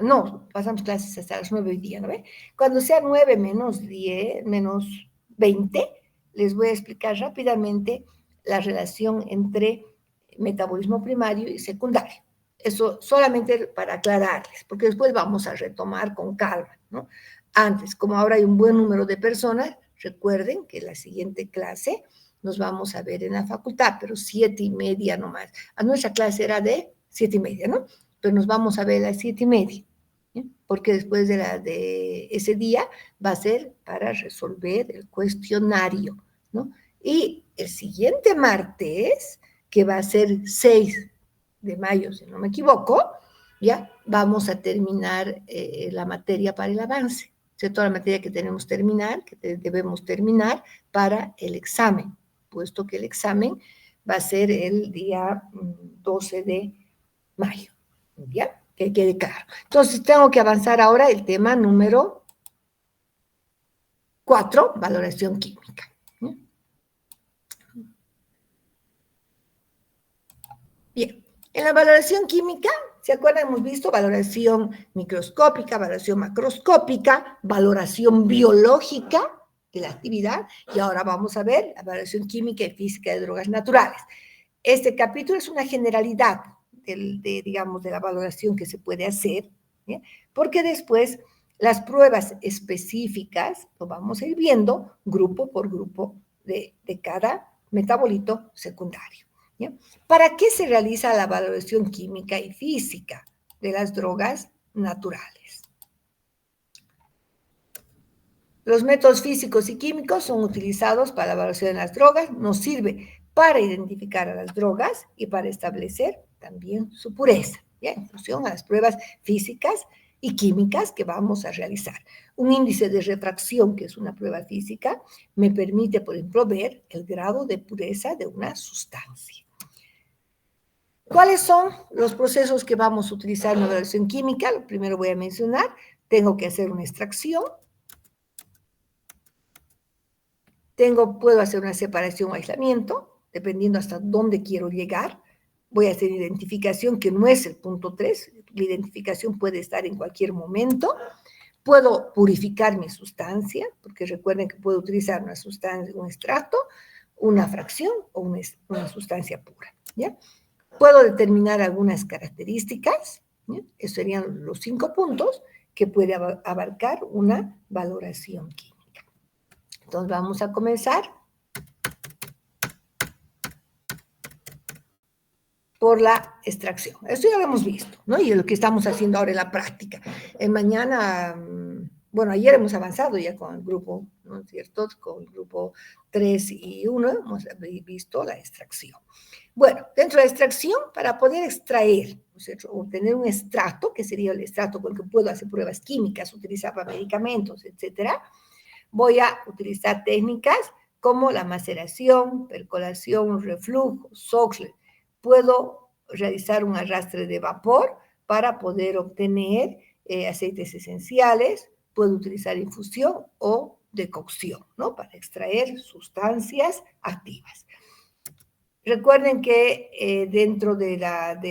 No, pasamos clases hasta las 9:10, ¿no ve? Cuando sea 9 menos 10, menos 20, les voy a explicar rápidamente la relación entre metabolismo primario y secundario. Eso solamente para aclararles, porque después vamos a retomar con calma, ¿no? Antes, como ahora hay un buen número de personas, recuerden que la siguiente clase nos vamos a ver en la facultad, pero 7:30 nomás. A nuestra clase era de 7:30, ¿no? Pero nos vamos a ver a las 7:30, ¿sí? Porque después de ese día va a ser para resolver el cuestionario, ¿no? Y el siguiente martes, que va a ser 6 de mayo, si no me equivoco, ya vamos a terminar la materia para el avance, ¿cierto? Toda la materia que tenemos que debemos terminar para el examen, puesto que el examen va a ser el día 12 de mayo, ¿ya? Que quede claro. Entonces, tengo que avanzar ahora el tema número 4, valoración química. ¿Ya? Bien, en la valoración química, ¿se acuerdan? Hemos visto valoración microscópica, valoración macroscópica, valoración biológica de la actividad, y ahora vamos a ver la valoración química y física de drogas naturales. Este capítulo es una generalidad digamos, de la valoración que se puede hacer, ¿sí? Porque después las pruebas específicas lo vamos a ir viendo grupo por grupo de cada metabolito secundario. ¿Sí? ¿Para qué se realiza la valoración química y física de las drogas naturales? Los métodos físicos y químicos son utilizados para la evaluación de las drogas, nos sirve para identificar a las drogas y para establecer también su pureza, ¿ya? En función a las pruebas físicas y químicas que vamos a realizar. Un índice de refracción, que es una prueba física, me permite, por ejemplo, ver el grado de pureza de una sustancia. ¿Cuáles son los procesos que vamos a utilizar en la evaluación química? Lo primero voy a mencionar, tengo que hacer una extracción, puedo hacer una separación o aislamiento, dependiendo hasta dónde quiero llegar. Voy a hacer identificación, que no es el punto 3, la identificación puede estar en cualquier momento. Puedo purificar mi sustancia, porque recuerden que puedo utilizar una sustancia, un extracto, una fracción o una sustancia pura, ¿ya? Puedo determinar algunas características, ¿ya? Esos serían los 5 puntos que puede abarcar una valoración química. Entonces vamos a comenzar por la extracción. Esto ya lo hemos visto, ¿no? Y es lo que estamos haciendo ahora en la práctica. Mañana, bueno, ayer hemos avanzado ya con el grupo, ¿no es cierto? Con el grupo 3 y 1 hemos visto la extracción. Bueno, dentro de la extracción, para poder extraer, ¿no es cierto? Obtener un extracto, que sería el extracto con el que puedo hacer pruebas químicas, utilizar para medicamentos, etcétera, voy a utilizar técnicas como la maceración, percolación, reflujo, Soxhlet. Puedo realizar un arrastre de vapor para poder obtener aceites esenciales, puedo utilizar infusión o decocción, ¿no? Para extraer sustancias activas. Recuerden que dentro de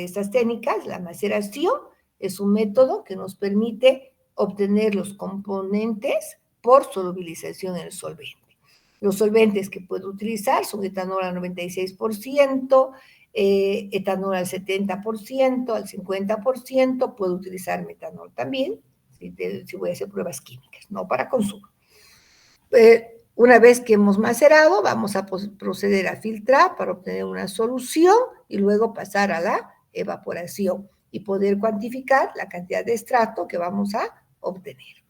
estas técnicas, la maceración es un método que nos permite obtener los componentes por solubilización en el solvente. Los solventes que puedo utilizar son etanol al 96%, etanol al 70%, al 50%, puedo utilizar metanol también, si voy a hacer pruebas químicas, no para consumo. Una vez que hemos macerado, vamos a proceder a filtrar para obtener una solución y luego pasar a la evaporación y poder cuantificar la cantidad de extracto que vamos a obtener.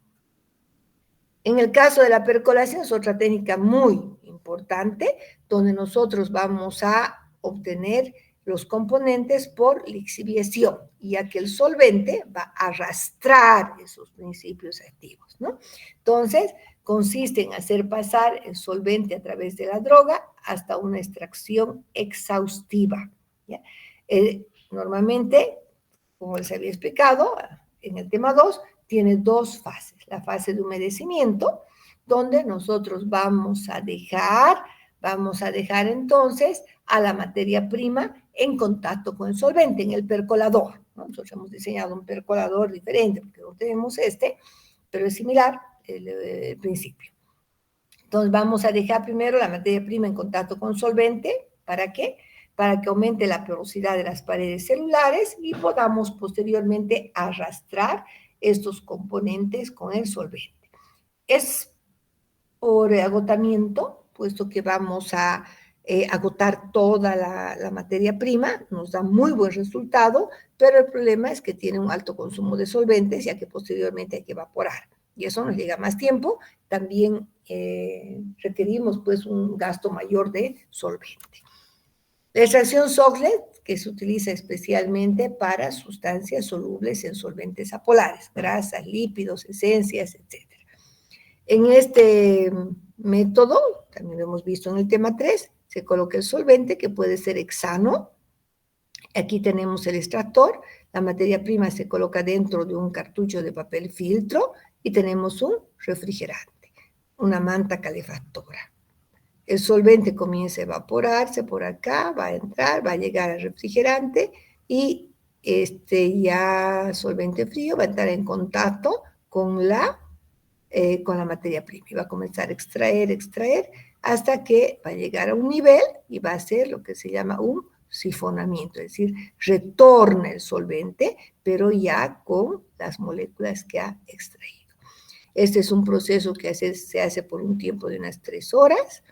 En el caso de la percolación es otra técnica muy importante, donde nosotros vamos a obtener los componentes por lixiviación, ya que el solvente va a arrastrar esos principios activos, ¿no? Entonces, consiste en hacer pasar el solvente a través de la droga hasta una extracción exhaustiva, ¿ya? Normalmente, como les había explicado en el tema 2, tiene 2 fases. La fase de humedecimiento, donde nosotros vamos a dejar entonces a la materia prima en contacto con el solvente, en el percolador, ¿no? Nosotros hemos diseñado un percolador diferente, porque no tenemos pero es similar el principio. Entonces vamos a dejar primero la materia prima en contacto con el solvente. ¿Para qué? Para que aumente la porosidad de las paredes celulares y podamos posteriormente arrastrar estos componentes con el solvente. Es por agotamiento, puesto que vamos a agotar toda la materia prima, nos da muy buen resultado, pero el problema es que tiene un alto consumo de solventes, ya que posteriormente hay que evaporar, y eso nos lleva más tiempo. También requerimos pues un gasto mayor de solvente. La extracción Soxhlet, que se utiliza especialmente para sustancias solubles en solventes apolares, grasas, lípidos, esencias, etc. En este método, también lo hemos visto en el tema 3, se coloca el solvente, que puede ser hexano. Aquí tenemos el extractor, la materia prima se coloca dentro de un cartucho de papel filtro y tenemos un refrigerante, una manta calefactora. El solvente comienza a evaporarse por acá, va a entrar, va a llegar al refrigerante y ya solvente frío va a entrar en contacto con la materia prima y va a comenzar a extraer, hasta que va a llegar a un nivel y va a hacer lo que se llama un sifonamiento, es decir, retorna el solvente, pero ya con las moléculas que ha extraído. Este es un proceso que se hace por un tiempo de unas 3 horas.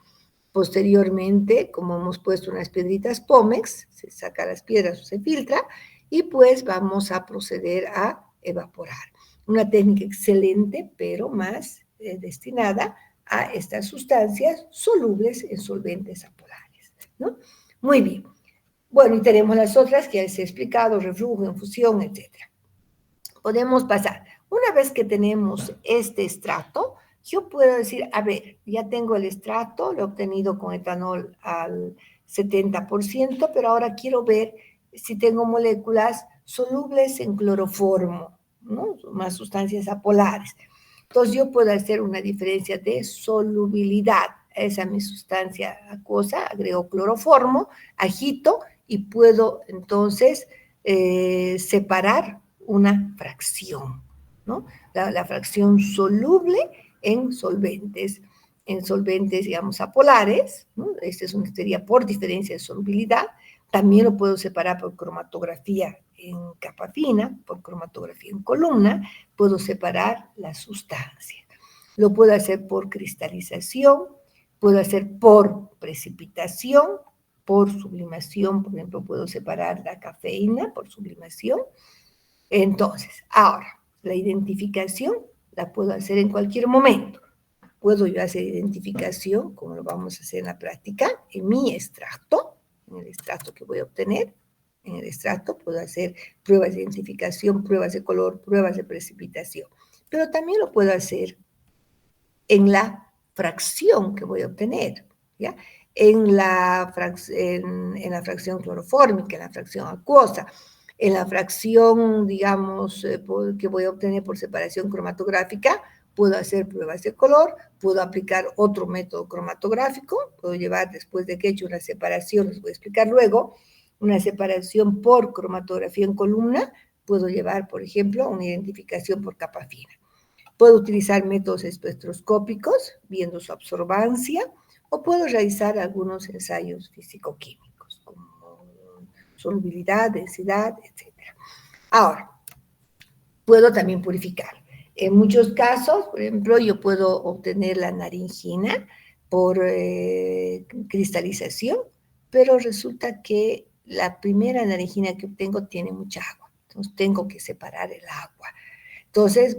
Posteriormente, como hemos puesto unas piedritas Pómex, se saca las piedras o se filtra, y pues vamos a proceder a evaporar. Una técnica excelente, pero más destinada a estas sustancias solubles en solventes apolares, ¿no? Muy bien. Bueno, y tenemos las otras que ya les he explicado, reflujo, infusión, etc. Podemos pasar. Una vez que tenemos este extracto, yo puedo decir, a ver, ya tengo el extracto, lo he obtenido con etanol al 70%, pero ahora quiero ver si tengo moléculas solubles en cloroformo, ¿no? Más sustancias apolares. Entonces yo puedo hacer una diferencia de solubilidad. Esa es mi sustancia acuosa, agrego cloroformo, agito y puedo entonces separar una fracción, ¿no? La fracción soluble en solventes, digamos, apolares, ¿no? Esta sería por diferencia de solubilidad. También lo puedo separar por cromatografía en capa fina, por cromatografía en columna, puedo separar la sustancia. Lo puedo hacer por cristalización, puedo hacer por precipitación, por sublimación, por ejemplo, puedo separar la cafeína por sublimación. Entonces, ahora, la identificación la puedo hacer en cualquier momento. Puedo yo hacer identificación, como lo vamos a hacer en la práctica, en mi extracto, en el extracto que voy a obtener. En el extracto puedo hacer pruebas de identificación, pruebas de color, pruebas de precipitación. Pero también lo puedo hacer en la fracción que voy a obtener, ¿ya? En la fracción clorofórmica, en la fracción acuosa, en la fracción, digamos, que voy a obtener por separación cromatográfica, puedo hacer pruebas de color, puedo aplicar otro método cromatográfico, puedo llevar, después de que he hecho una separación, les voy a explicar luego, una separación por cromatografía en columna, puedo llevar, por ejemplo, una identificación por capa fina. Puedo utilizar métodos espectroscópicos, viendo su absorbancia, o puedo realizar algunos ensayos físico-químicos, como solubilidad, densidad, etc. Ahora, puedo también purificar. En muchos casos, por ejemplo, yo puedo obtener la naringina por cristalización, pero resulta que la primera naringina que obtengo tiene mucha agua, entonces tengo que separar el agua. Entonces,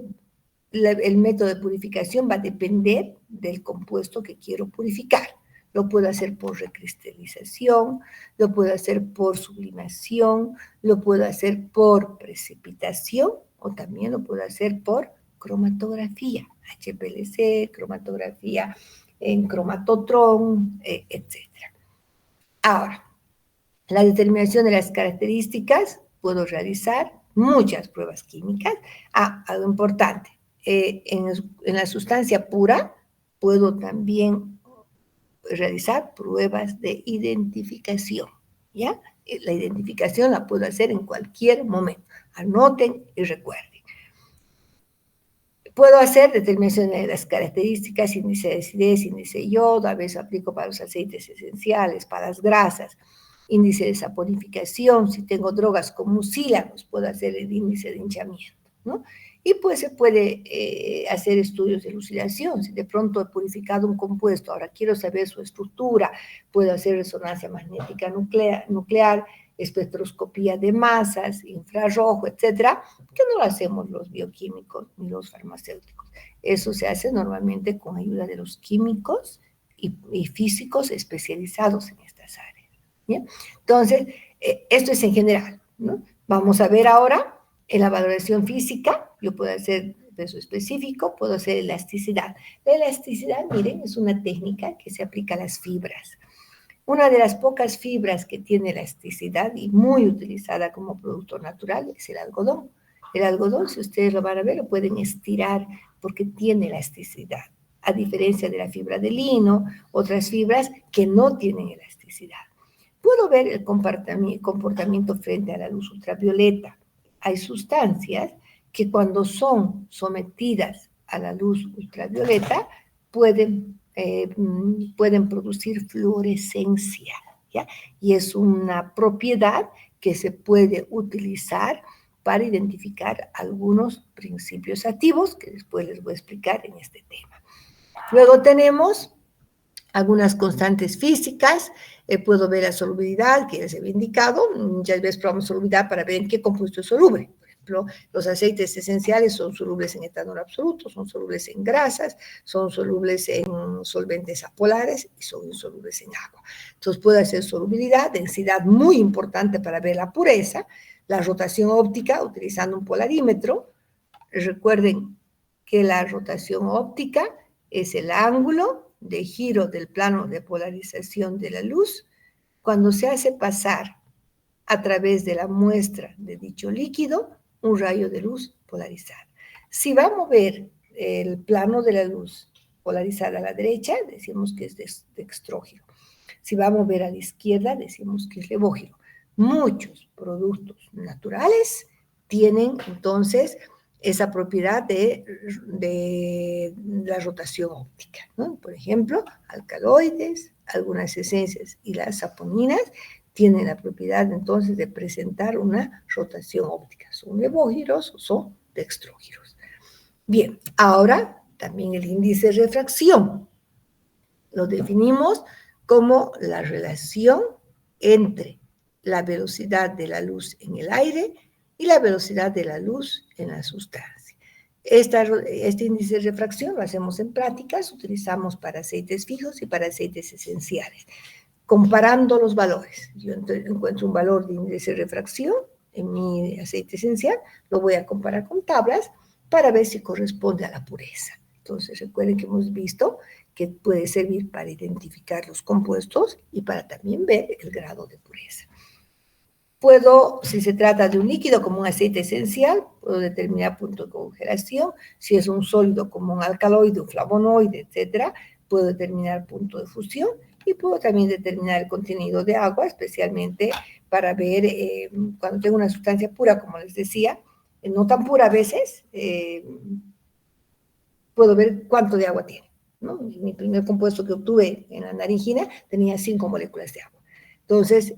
el método de purificación va a depender del compuesto que quiero purificar. Lo puedo hacer por recristalización, lo puedo hacer por sublimación, lo puedo hacer por precipitación o también lo puedo hacer por cromatografía, HPLC, cromatografía en cromatotron, etc. Ahora, la determinación de las características, puedo realizar muchas pruebas químicas. Algo importante, en la sustancia pura puedo también realizar pruebas de identificación, ¿ya? La identificación la puedo hacer en cualquier momento. Anoten y recuerden. Puedo hacer determinación de las características, índice de acidez, índice de yodo, a veces aplico para los aceites esenciales, para las grasas, índice de saponificación, si tengo drogas como mucílagos, puedo hacer el índice de hinchamiento, ¿no? Y pues se puede hacer estudios de elucidación. Si de pronto he purificado un compuesto, ahora quiero saber su estructura, puedo hacer resonancia magnética nuclear, espectroscopía de masas, infrarrojo, etcétera, que no lo hacemos los bioquímicos ni los farmacéuticos. Eso se hace normalmente con ayuda de los químicos y físicos especializados en estas áreas. ¿Bien? Entonces, esto es en general, ¿no? Vamos a ver ahora en la valoración física. Yo puedo hacer peso específico, puedo hacer elasticidad. La elasticidad, miren, es una técnica que se aplica a las fibras. Una de las pocas fibras que tiene elasticidad y muy utilizada como producto natural es el algodón. El algodón, si ustedes lo van a ver, lo pueden estirar porque tiene elasticidad, a diferencia de la fibra de lino, otras fibras que no tienen elasticidad. Puedo ver el comportamiento frente a la luz ultravioleta. Hay sustancias que cuando son sometidas a la luz ultravioleta pueden producir fluorescencia, ¿ya? Y es una propiedad que se puede utilizar para identificar algunos principios activos que después les voy a explicar en este tema. Luego tenemos algunas constantes físicas. Puedo ver la solubilidad, que ya se había indicado. Muchas veces probamos solubilidad para ver en qué compuesto es soluble. Por ejemplo, los aceites esenciales son solubles en etanol absoluto, son solubles en grasas, son solubles en solventes apolares y son insolubles en agua. Entonces puedo hacer solubilidad, densidad muy importante para ver la pureza, la rotación óptica utilizando un polarímetro. Recuerden que la rotación óptica es el ángulo de giro del plano de polarización de la luz cuando se hace pasar a través de la muestra de dicho líquido un rayo de luz polarizado. Si va a mover el plano de la luz polarizada a la derecha, decimos que es dextrógiro. Si va a mover a la izquierda, decimos que es levógiro. Muchos productos naturales tienen entonces esa propiedad de la rotación óptica, ¿no? Por ejemplo, alcaloides, algunas esencias y las saponinas tienen la propiedad entonces de presentar una rotación óptica. Son levógiros o son dextrógiros. Bien, ahora también el índice de refracción. Lo definimos como la relación entre la velocidad de la luz en el aire y la velocidad de la luz en la sustancia. Este índice de refracción lo hacemos en prácticas, utilizamos para aceites fijos y para aceites esenciales. Comparando los valores, yo encuentro un valor de índice de refracción en mi aceite esencial, lo voy a comparar con tablas para ver si corresponde a la pureza. Entonces recuerden que hemos visto que puede servir para identificar los compuestos y para también ver el grado de pureza. Puedo, si se trata de un líquido como un aceite esencial, puedo determinar punto de congelación. Si es un sólido como un alcaloide, un flavonoide, etcétera, puedo determinar punto de fusión y puedo también determinar el contenido de agua, especialmente para ver cuando tengo una sustancia pura, como les decía, no tan pura a veces, puedo ver cuánto de agua tiene, ¿no? Mi primer compuesto que obtuve en la naringina tenía 5 moléculas de agua. Entonces,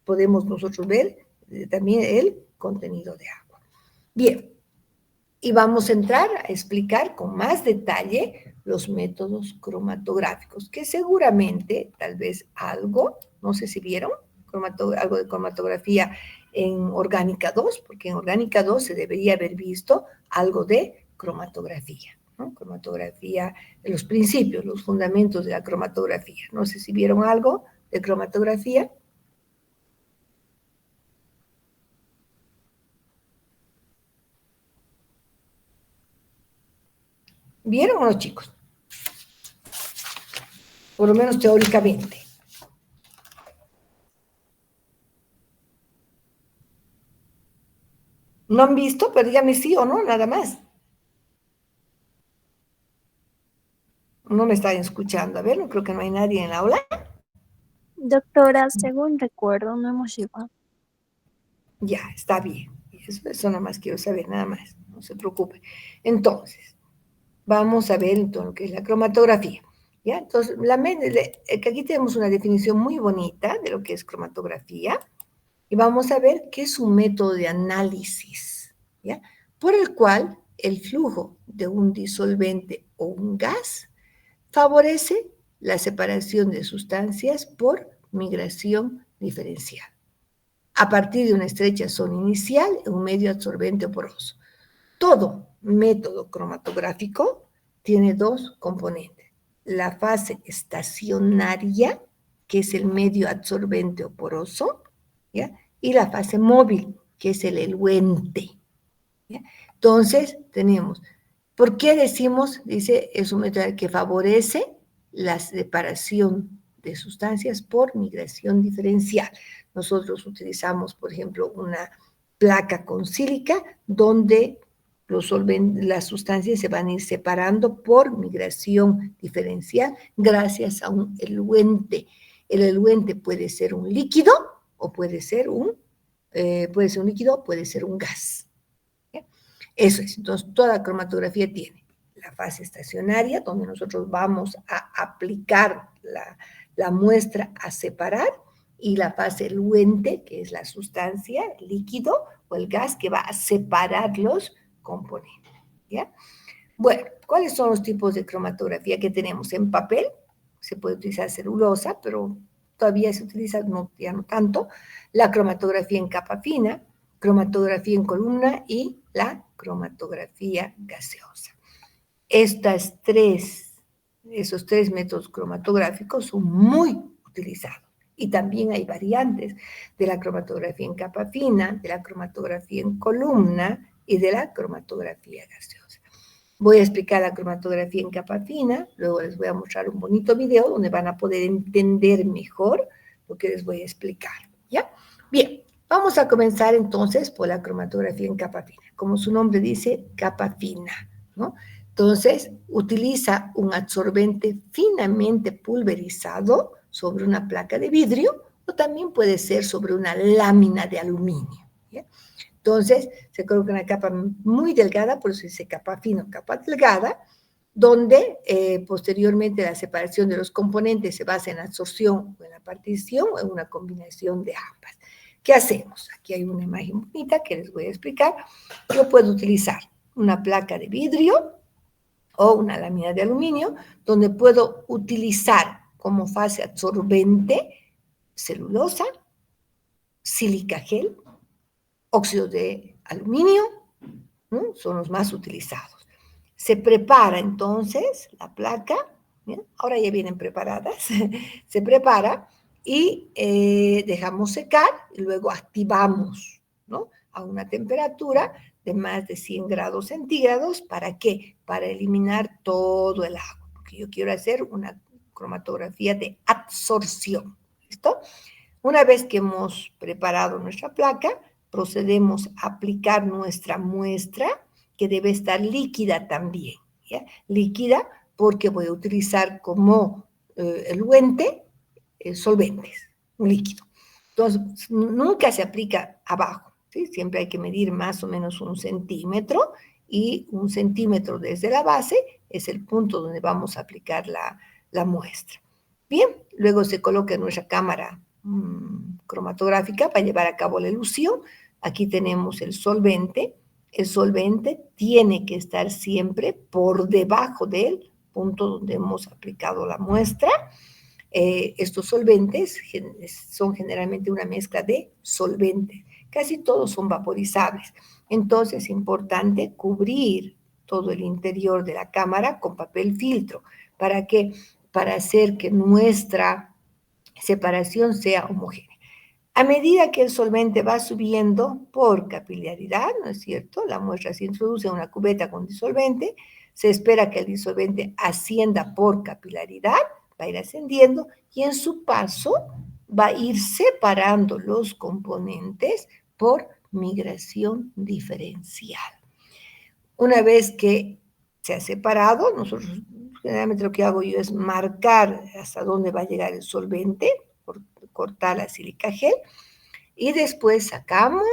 podemos nosotros ver también el contenido de agua. Bien, y vamos a entrar a explicar con más detalle los métodos cromatográficos, que seguramente, tal vez algo, no sé si vieron, algo de cromatografía en Orgánica 2, porque en Orgánica 2 se debería haber visto algo de cromatografía, ¿no? Cromatografía, los principios, los fundamentos de la cromatografía. No sé si vieron algo de cromatografía. ¿Vieron o no, chicos? Por lo menos teóricamente. ¿No han visto? Pero díganme sí o no, nada más. No me están escuchando. A ver, no creo que no hay nadie en la aula. Doctora, según recuerdo, no hemos llegado. Ya, está bien. Eso nada más quiero saber, nada más. No se preocupe. Entonces, vamos a ver entonces lo que es la cromatografía. ¿Ya? Entonces, que aquí tenemos una definición muy bonita de lo que es cromatografía y vamos a ver qué es un método de análisis, ¿ya? Por el cual el flujo de un disolvente o un gas favorece la separación de sustancias por migración diferencial, a partir de una estrecha zona inicial en un medio absorbente o poroso. Todo método cromatográfico tiene dos componentes: la fase estacionaria, que es el medio absorbente o poroso, ¿ya? Y la fase móvil, que es el eluente, ¿ya? Entonces, tenemos, ¿por qué decimos, dice, es un método que favorece la separación de sustancias por migración diferencial? Nosotros utilizamos, por ejemplo, una placa con sílica donde las sustancias se van a ir separando por migración diferencial gracias a un eluente. El eluente puede ser un líquido o puede ser un líquido, puede ser un gas. ¿Okay? Eso es. Entonces, toda cromatografía tiene la fase estacionaria, donde nosotros vamos a aplicar la muestra a separar, y la fase eluente, que es la sustancia, el líquido o el gas que va a separar los componentes. ¿Ya? Bueno, ¿cuáles son los tipos de cromatografía que tenemos? En papel se puede utilizar celulosa, pero todavía se utiliza, ya no tanto, la cromatografía en capa fina, cromatografía en columna y la cromatografía gaseosa. Esos tres métodos cromatográficos son muy utilizados. Y también hay variantes de la cromatografía en capa fina, de la cromatografía en columna y de la cromatografía gaseosa. Voy a explicar la cromatografía en capa fina, luego les voy a mostrar un bonito video donde van a poder entender mejor lo que les voy a explicar, ¿ya? Bien, vamos a comenzar entonces por la cromatografía en capa fina. Como su nombre dice, capa fina, ¿no? Entonces, utiliza un absorbente finamente pulverizado sobre una placa de vidrio o también puede ser sobre una lámina de aluminio, ¿ya? Entonces, se coloca una capa muy delgada, por eso dice capa fina o capa delgada, donde posteriormente la separación de los componentes se basa en la absorción o en la partición o en una combinación de ambas. ¿Qué hacemos? Aquí hay una imagen bonita que les voy a explicar. Yo puedo utilizar una placa de vidrio o una lámina de aluminio, donde puedo utilizar como fase absorbente celulosa, sílica gel, óxido de aluminio, ¿no? Son los más utilizados. Se prepara entonces la placa, ¿bien? Ahora ya vienen preparadas, se prepara y dejamos secar y luego activamos, ¿no? A una temperatura de más de 100 grados centígrados. ¿Para qué? Para eliminar todo el agua, porque yo quiero hacer una cromatografía de absorción. ¿Listo? Una vez que hemos preparado nuestra placa, procedemos a aplicar nuestra muestra, que debe estar líquida también, ¿ya? Líquida porque voy a utilizar como eluente solventes, un líquido. Entonces, nunca se aplica abajo, ¿sí? Siempre hay que medir más o menos 1 centímetro, y 1 centímetro desde la base es el punto donde vamos a aplicar la muestra. Bien, luego se coloca en nuestra cámara cromatográfica para llevar a cabo la elución. Aquí tenemos el solvente. El solvente tiene que estar siempre por debajo del punto donde hemos aplicado la muestra. Estos solventes son generalmente una mezcla de solventes. Casi todos son vaporizables. Entonces es importante cubrir todo el interior de la cámara con papel filtro. ¿Para qué? Para hacer que nuestra separación sea homogénea. A medida que el solvente va subiendo por capilaridad, ¿no es cierto? La muestra se introduce en una cubeta con disolvente, se espera que el disolvente ascienda por capilaridad, va a ir ascendiendo y en su paso va a ir separando los componentes por migración diferencial. Una vez que se ha separado, nosotros generalmente lo que hago yo es marcar hasta dónde va a llegar el solvente, cortar la sílica gel, y después sacamos,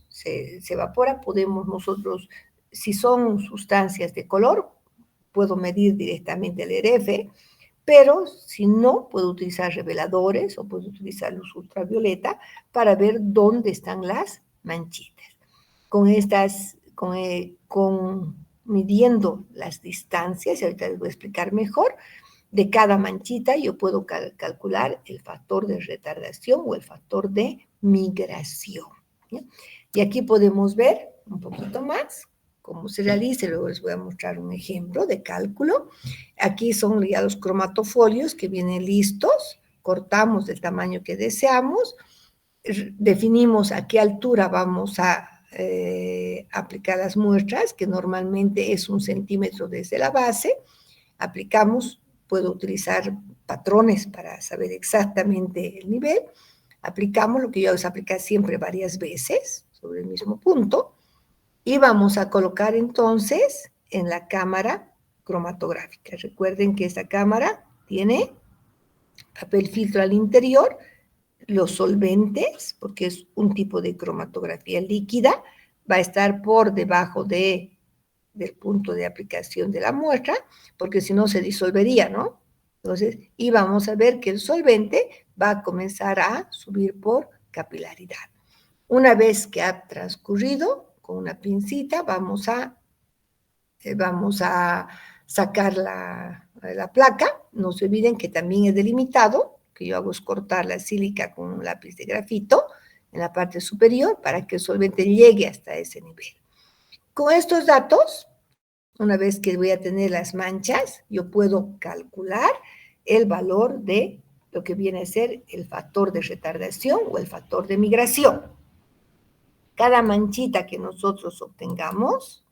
se evapora, podemos nosotros, si son sustancias de color, puedo medir directamente el RF, pero si no, puedo utilizar reveladores o puedo utilizar luz ultravioleta para ver dónde están las manchitas. Con midiendo las distancias, y ahorita les voy a explicar mejor, de cada manchita yo puedo calcular el factor de retardación o el factor de migración. ¿Ya? Y aquí podemos ver un poquito más cómo se realiza. Luego les voy a mostrar un ejemplo de cálculo. Aquí son ya los cromatofolios que vienen listos, cortamos del tamaño que deseamos, definimos a qué altura vamos a aplicar las muestras, que normalmente es 1 centímetro desde la base. Aplicamos, puedo utilizar patrones para saber exactamente el nivel. Aplicamos, lo que yo hago es aplicar siempre varias veces sobre el mismo punto, y vamos a colocar entonces en la cámara cromatográfica. Recuerden que esta cámara tiene papel filtro al interior, los solventes, porque es un tipo de cromatografía líquida, va a estar por debajo del punto de aplicación de la muestra, porque si no se disolvería, ¿no? Entonces, y vamos a ver que el solvente va a comenzar a subir por capilaridad. Una vez que ha transcurrido, con una pincita vamos a sacar la placa. No se olviden que también es delimitado. Lo que yo hago es cortar la sílica con un lápiz de grafito en la parte superior para que el solvente llegue hasta ese nivel. Con estos datos, una vez que voy a tener las manchas, yo puedo calcular el valor de lo que viene a ser el factor de retardación o el factor de migración. Cada manchita que nosotros obtengamos,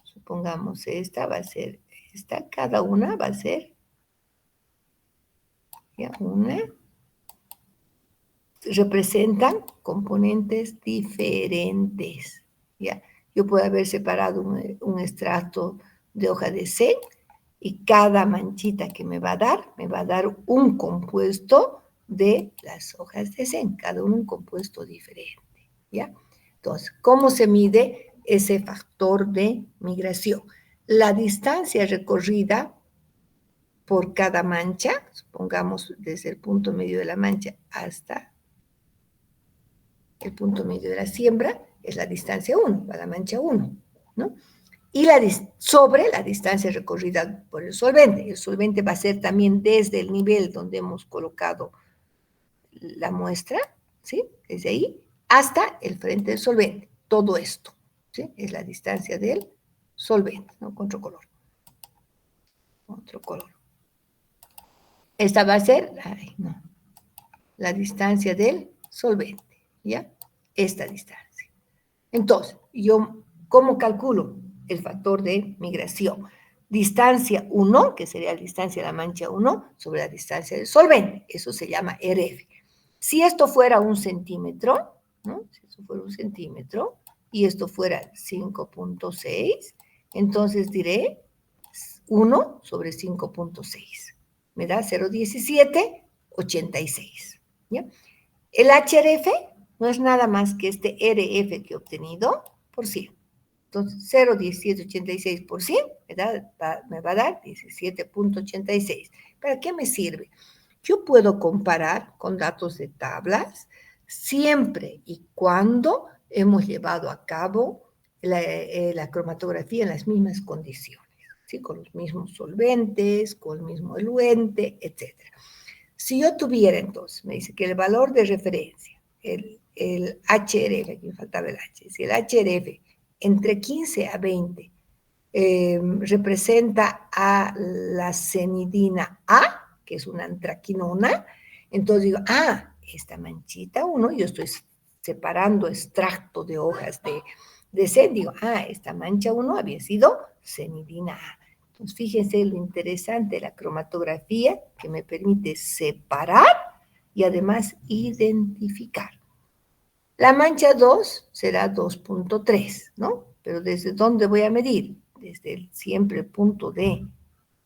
supongamos esta va a ser esta, cada una va a ser, ya, una, representan componentes diferentes, ya. Yo puedo haber separado un extracto de hoja de zen, y cada manchita que me va a dar un compuesto de las hojas de zen, cada uno un compuesto diferente, ¿ya? Entonces, ¿cómo se mide ese factor de migración? La distancia recorrida por cada mancha, supongamos desde el punto medio de la mancha hasta el punto medio de la siembra, es la distancia 1, para la mancha 1, ¿no? Y sobre la distancia recorrida por el solvente. El solvente va a ser también desde el nivel donde hemos colocado la muestra, ¿sí? Desde ahí hasta el frente del solvente. Todo esto, ¿sí? Es la distancia del solvente, ¿no? Con otro color. Otro color. Esta va a ser, la distancia del solvente, ¿ya? Esta distancia. Entonces, yo, ¿cómo calculo el factor de migración? Distancia 1, que sería la distancia de la mancha 1, sobre la distancia del solvente. Eso se llama RF. Si esto fuera 1 centímetro, ¿no? Si esto fuera 1 centímetro, y esto fuera 5.6, entonces diré 1 sobre 5.6. Me da 0,1786. ¿Ya? El HRF no es nada más que este RF que he obtenido por 100. Entonces, 0,1786 por 100 me va a dar 17.86. ¿Para qué me sirve? Yo puedo comparar con datos de tablas siempre y cuando hemos llevado a cabo la cromatografía en las mismas condiciones, ¿sí? Con los mismos solventes, con el mismo eluente, etc. Si yo tuviera entonces, me dice que el valor de referencia, el HRF, aquí me faltaba el H, si el HRF entre 15 a 20 representa a la cenidina A, que es una antraquinona, entonces digo, esta manchita 1, yo estoy separando extracto de hojas de zen, digo, esta mancha 1 había sido cenidina A. Entonces, fíjense lo interesante de la cromatografía, que me permite separar y además identificar. La mancha 2 será 2.3, ¿no? Pero ¿desde dónde voy a medir? Desde siempre el punto de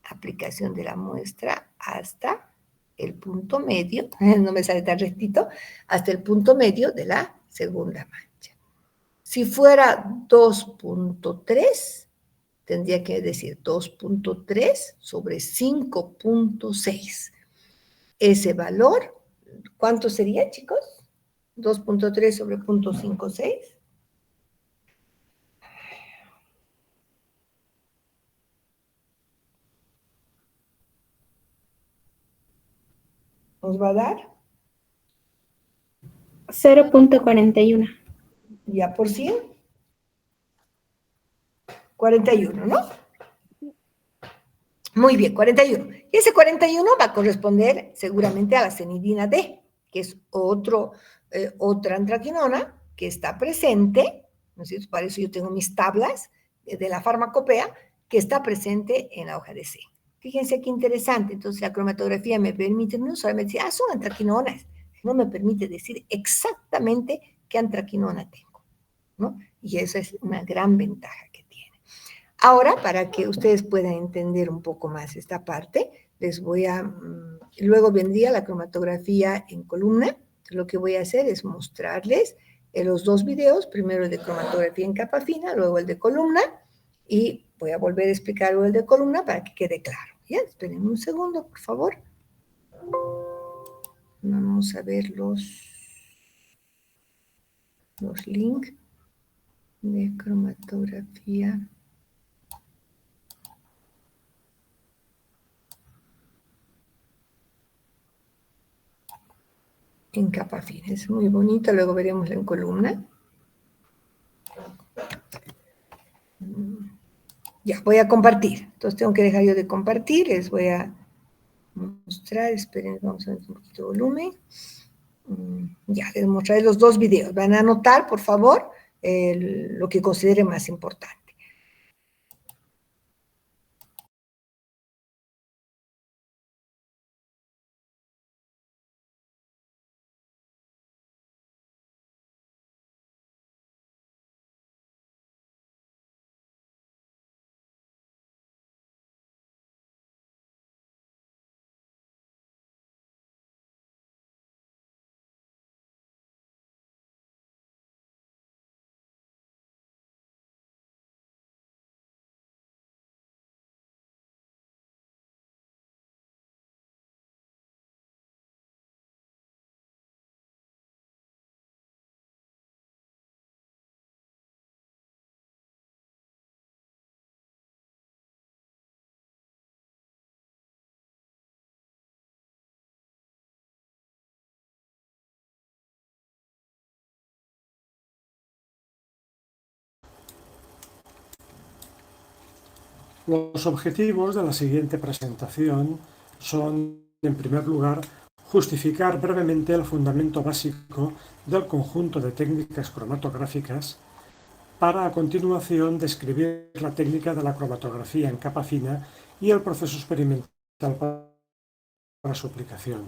aplicación de la muestra hasta el punto medio, no me sale tan rectito, hasta el punto medio de la segunda mancha. Si fuera 2.3, tendría que decir 2.3 sobre 5.6. Ese valor, ¿cuánto sería, chicos? 2.3 sobre 0.56. nos va a dar 0.41. ya por 100, 41, ¿no? Muy bien, 41. Y ese 41 va a corresponder seguramente a la cenidina D, que es otra antraquinona que está presente, ¿no es cierto? Para eso yo tengo mis tablas de la farmacopea, que está presente en la hoja de C. Fíjense qué interesante. Entonces, la cromatografía me permite no solamente decir, son antraquinonas, sino me permite decir exactamente qué antraquinona tengo, ¿no? Y esa es una gran ventaja que tiene. Ahora, para que ustedes puedan entender un poco más esta parte, les voy a, luego vendría la cromatografía en columna. Lo que voy a hacer es mostrarles los dos videos, primero el de cromatografía en capa fina, luego el de columna, y voy a volver a explicar luego el de columna para que quede claro. ¿Ya? Esperen un segundo, por favor. Vamos a ver los links de cromatografía. En capa fina, es muy bonito, luego veremos en columna. Ya, voy a compartir, entonces tengo que dejar yo de compartir, les voy a mostrar, esperen, vamos a ver un poquito de volumen. Ya, les mostraré los dos videos, van a anotar, por favor, lo que consideren más importante. Los objetivos de la siguiente presentación son, en primer lugar, justificar brevemente el fundamento básico del conjunto de técnicas cromatográficas para, a continuación, describir la técnica de la cromatografía en capa fina y el proceso experimental para su aplicación.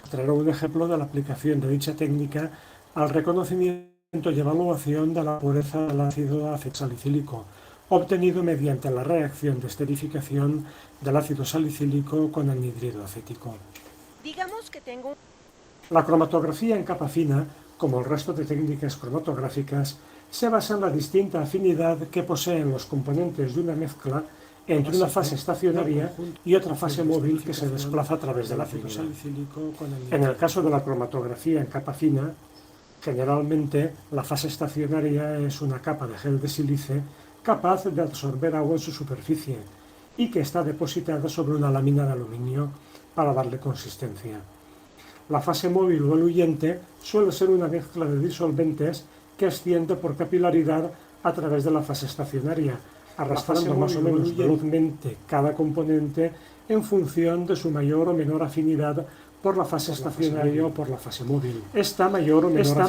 Traeré un ejemplo de la aplicación de dicha técnica al reconocimiento y evaluación de la pureza del ácido acetilsalicílico, obtenido mediante la reacción de esterificación del ácido salicílico con anhidrido acético. Digamos que tengo... La cromatografía en capa fina, como el resto de técnicas cromatográficas, se basa en la distinta afinidad que poseen los componentes de una mezcla entre una fase estacionaria y otra fase móvil que se desplaza a través del ácido salicílico. En el caso de la cromatografía en capa fina, generalmente la fase estacionaria es una capa de gel de sílice capaz de absorber agua en su superficie y que está depositada sobre una lámina de aluminio para darle consistencia. La fase móvil o eluyente suele ser una mezcla de disolventes que asciende por capilaridad a través de la fase estacionaria, arrastrando más o menos velozmente cada componente en función de su mayor o menor afinidad por la fase estacionaria o por la fase móvil. Esta mayor o menor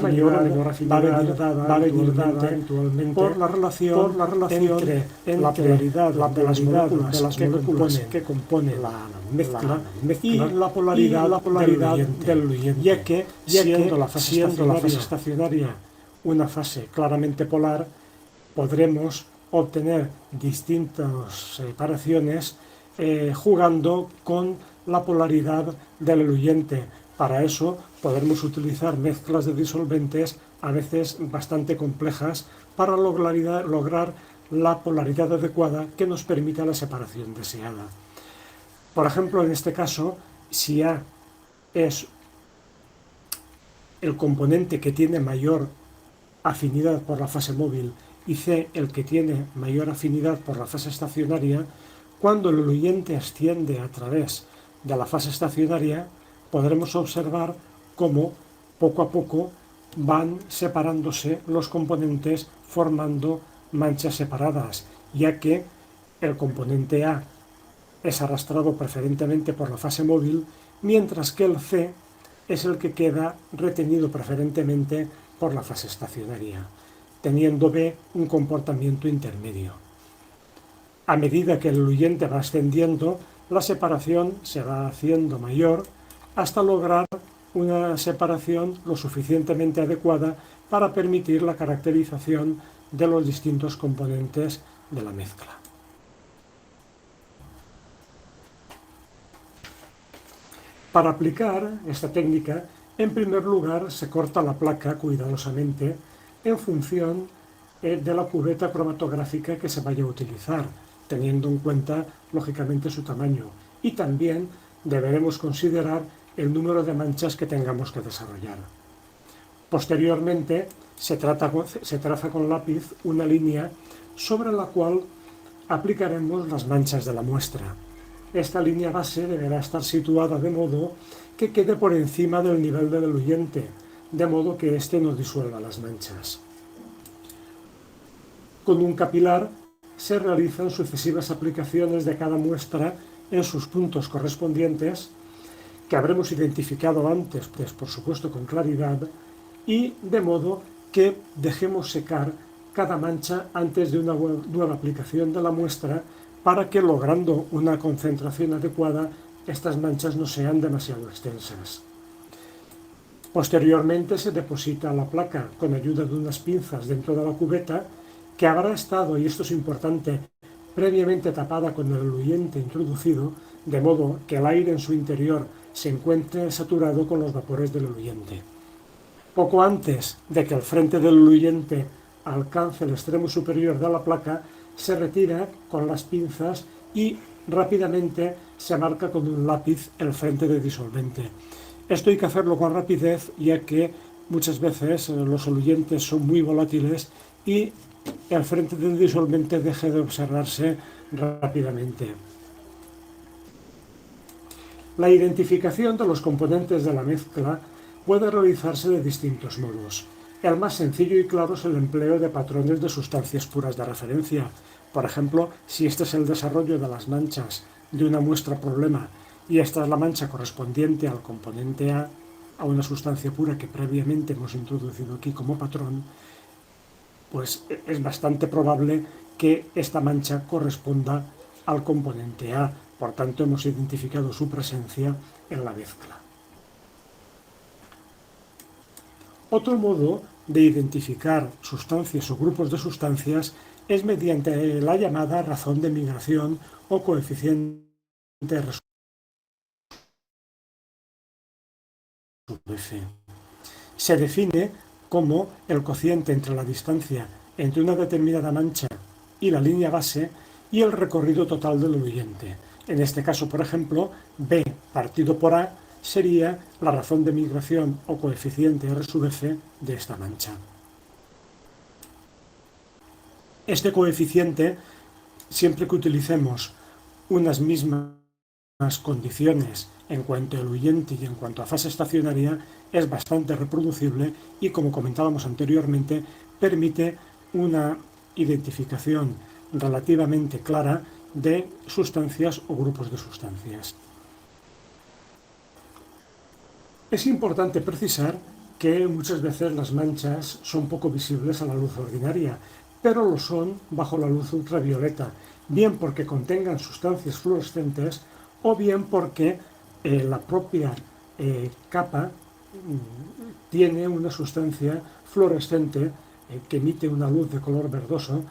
afinidad va a venir dada eventualmente por la relación entre la polaridad de las moléculas que componen la mezcla y la polaridad del eluyente, ya que siendo la fase estacionaria una fase claramente polar, podremos obtener distintas separaciones jugando con la polaridad del eluyente. Para eso podremos utilizar mezclas de disolventes a veces bastante complejas para lograr la polaridad adecuada que nos permita la separación deseada. Por ejemplo, en este caso, si A es el componente que tiene mayor afinidad por la fase móvil y C el que tiene mayor afinidad por la fase estacionaria, cuando el eluyente asciende a través de la fase estacionaria, podremos observar cómo poco a poco van separándose los componentes formando manchas separadas, ya que el componente A es arrastrado preferentemente por la fase móvil, mientras que el C es el que queda retenido preferentemente por la fase estacionaria, teniendo B un comportamiento intermedio. A medida que el eluyente va ascendiendo, la separación se va haciendo mayor hasta lograr una separación lo suficientemente adecuada para permitir la caracterización de los distintos componentes de la mezcla. Para aplicar esta técnica, en primer lugar se corta la placa cuidadosamente en función de la cubeta cromatográfica que se vaya a utilizar, teniendo en cuenta lógicamente su tamaño, y también deberemos considerar el número de manchas que tengamos que desarrollar. Posteriormente se traza con lápiz una línea sobre la cual aplicaremos las manchas de la muestra. Esta línea base deberá estar situada de modo que quede por encima del nivel del eluyente, de modo que éste no disuelva las manchas. Con un capilar se realizan sucesivas aplicaciones de cada muestra en sus puntos correspondientes, que habremos identificado antes, pues por supuesto con claridad, y de modo que dejemos secar cada mancha antes de una nueva aplicación de la muestra, para que, logrando una concentración adecuada, estas manchas no sean demasiado extensas. Posteriormente se deposita la placa con ayuda de unas pinzas dentro de la cubeta, que habrá estado, y esto es importante, previamente tapada con el eluyente introducido, de modo que el aire en su interior se encuentre saturado con los vapores del eluyente. Poco antes de que el frente del eluyente alcance el extremo superior de la placa, se retira con las pinzas y rápidamente se marca con un lápiz el frente de disolvente. Esto hay que hacerlo con rapidez, ya que muchas veces los eluyentes son muy volátiles y el frente del disolvente deja de observarse rápidamente. La identificación de los componentes de la mezcla puede realizarse de distintos modos. El más sencillo y claro es el empleo de patrones de sustancias puras de referencia. Por ejemplo, si este es el desarrollo de las manchas de una muestra problema y esta es la mancha correspondiente al componente A, a una sustancia pura que previamente hemos introducido aquí como patrón, pues es bastante probable que esta mancha corresponda al componente A. Por tanto, hemos identificado su presencia en la mezcla. Otro modo de identificar sustancias o grupos de sustancias es mediante la llamada razón de migración o coeficiente RSV. Se define como el cociente entre la distancia entre una determinada mancha y la línea base y el recorrido total del eluyente. En este caso, por ejemplo, B partido por A sería la razón de migración o coeficiente RSV de esta mancha. Este coeficiente, siempre que utilicemos unas mismas condiciones en cuanto a eluyente y en cuanto a fase estacionaria, es bastante reproducible y, como comentábamos anteriormente, permite una identificación relativamente clara de sustancias o grupos de sustancias. Es importante precisar que muchas veces las manchas son poco visibles a la luz ordinaria, pero lo son bajo la luz ultravioleta, bien porque contengan sustancias fluorescentes o bien porque la propia capa tiene una sustancia fluorescente que emite una luz de color verdoso,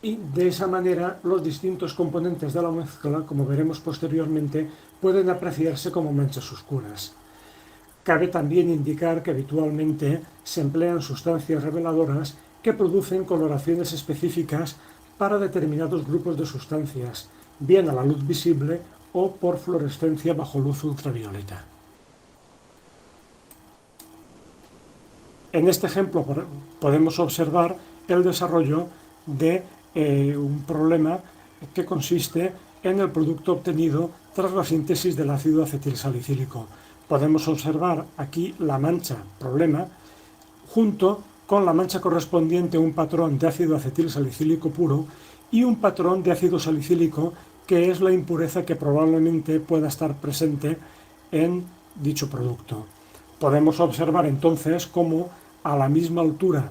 y de esa manera los distintos componentes de la mezcla, como veremos posteriormente, pueden apreciarse como manchas oscuras. Cabe también indicar que habitualmente se emplean sustancias reveladoras que producen coloraciones específicas para determinados grupos de sustancias, bien a la luz visible o por fluorescencia bajo luz ultravioleta. En este ejemplo podemos observar el desarrollo de un problema que consiste en el producto obtenido tras la síntesis del ácido acetilsalicílico. podemos observar aquí la mancha problema junto con la mancha correspondiente a un patrón de ácido acetil salicílico puro y un patrón de ácido salicílico que es la impureza que probablemente pueda estar presente en dicho producto. Podemos observar entonces cómo a la misma altura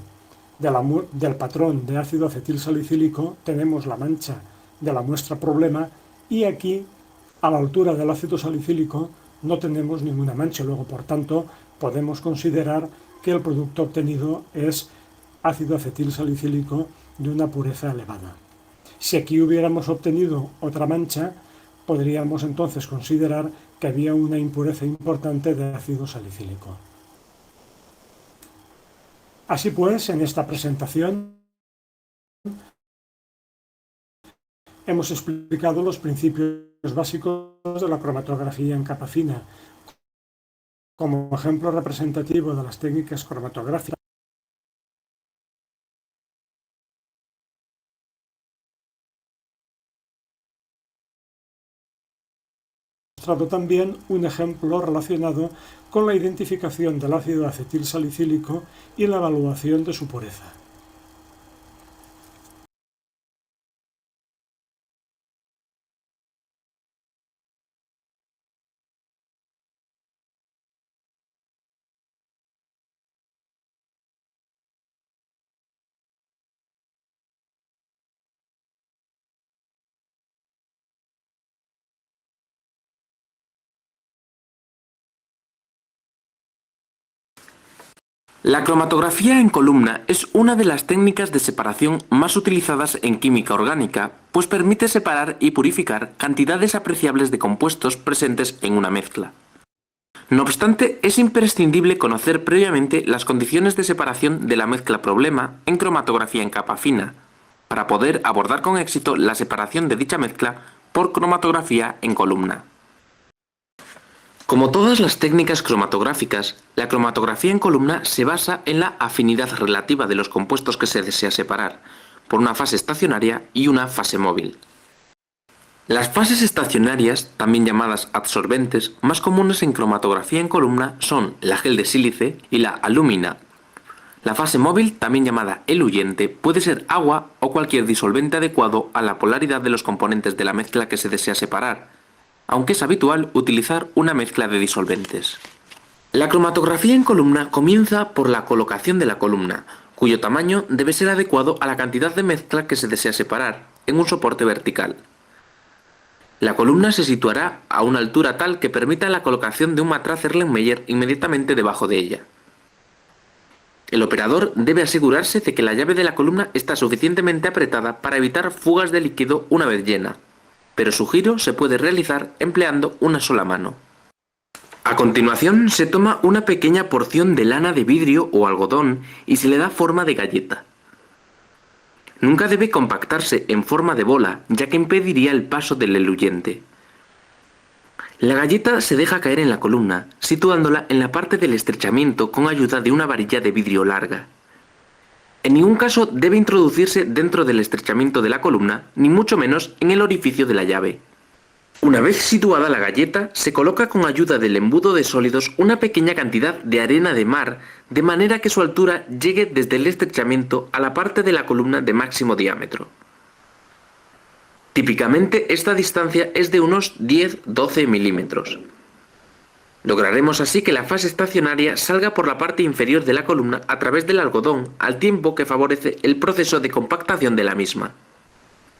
del patrón de ácido acetil salicílico tenemos la mancha de la muestra problema y aquí a la altura del ácido salicílico no tenemos ninguna mancha. Luego, por tanto, podemos considerar que el producto obtenido es ácido acetil salicílico de una pureza elevada. Si aquí hubiéramos obtenido otra mancha, podríamos entonces considerar que había una impureza importante de ácido salicílico. Así pues, en esta presentación hemos explicado los principios básicos de la cromatografía en capa fina. Como ejemplo representativo de las técnicas cromatográficas, he mostrado también un ejemplo relacionado con la identificación del ácido acetil salicílico y la evaluación de su pureza. La cromatografía en columna es una de las técnicas de separación más utilizadas en química orgánica, pues permite separar y purificar cantidades apreciables de compuestos presentes en una mezcla. No obstante, es imprescindible conocer previamente las condiciones de separación de la mezcla problema en cromatografía en capa fina, para poder abordar con éxito la separación de dicha mezcla por cromatografía en columna. Como todas las técnicas cromatográficas, la cromatografía en columna se basa en la afinidad relativa de los compuestos que se desea separar, por una fase estacionaria y una fase móvil. Las fases estacionarias, también llamadas adsorbentes, más comunes en cromatografía en columna son la gel de sílice y la alúmina. La fase móvil, también llamada eluyente, puede ser agua o cualquier disolvente adecuado a la polaridad de los componentes de la mezcla que se desea separar, aunque es habitual utilizar una mezcla de disolventes. La cromatografía en columna comienza por la colocación de la columna, cuyo tamaño debe ser adecuado a la cantidad de mezcla que se desea separar, en un soporte vertical. La columna se situará a una altura tal que permita la colocación de un matraz Erlenmeyer inmediatamente debajo de ella. El operador debe asegurarse de que la llave de la columna está suficientemente apretada para evitar fugas de líquido una vez llena, pero su giro se puede realizar empleando una sola mano. A continuación se toma una pequeña porción de lana de vidrio o algodón y se le da forma de galleta. Nunca debe compactarse en forma de bola, ya que impediría el paso del eluyente. La galleta se deja caer en la columna, situándola en la parte del estrechamiento con ayuda de una varilla de vidrio larga. En ningún caso debe introducirse dentro del estrechamiento de la columna, ni mucho menos en el orificio de la llave. Una vez situada la galleta, se coloca con ayuda del embudo de sólidos una pequeña cantidad de arena de mar, de manera que su altura llegue desde el estrechamiento a la parte de la columna de máximo diámetro. Típicamente esta distancia es de unos 10-12 milímetros. Lograremos así que la fase estacionaria salga por la parte inferior de la columna a través del algodón, al tiempo que favorece el proceso de compactación de la misma.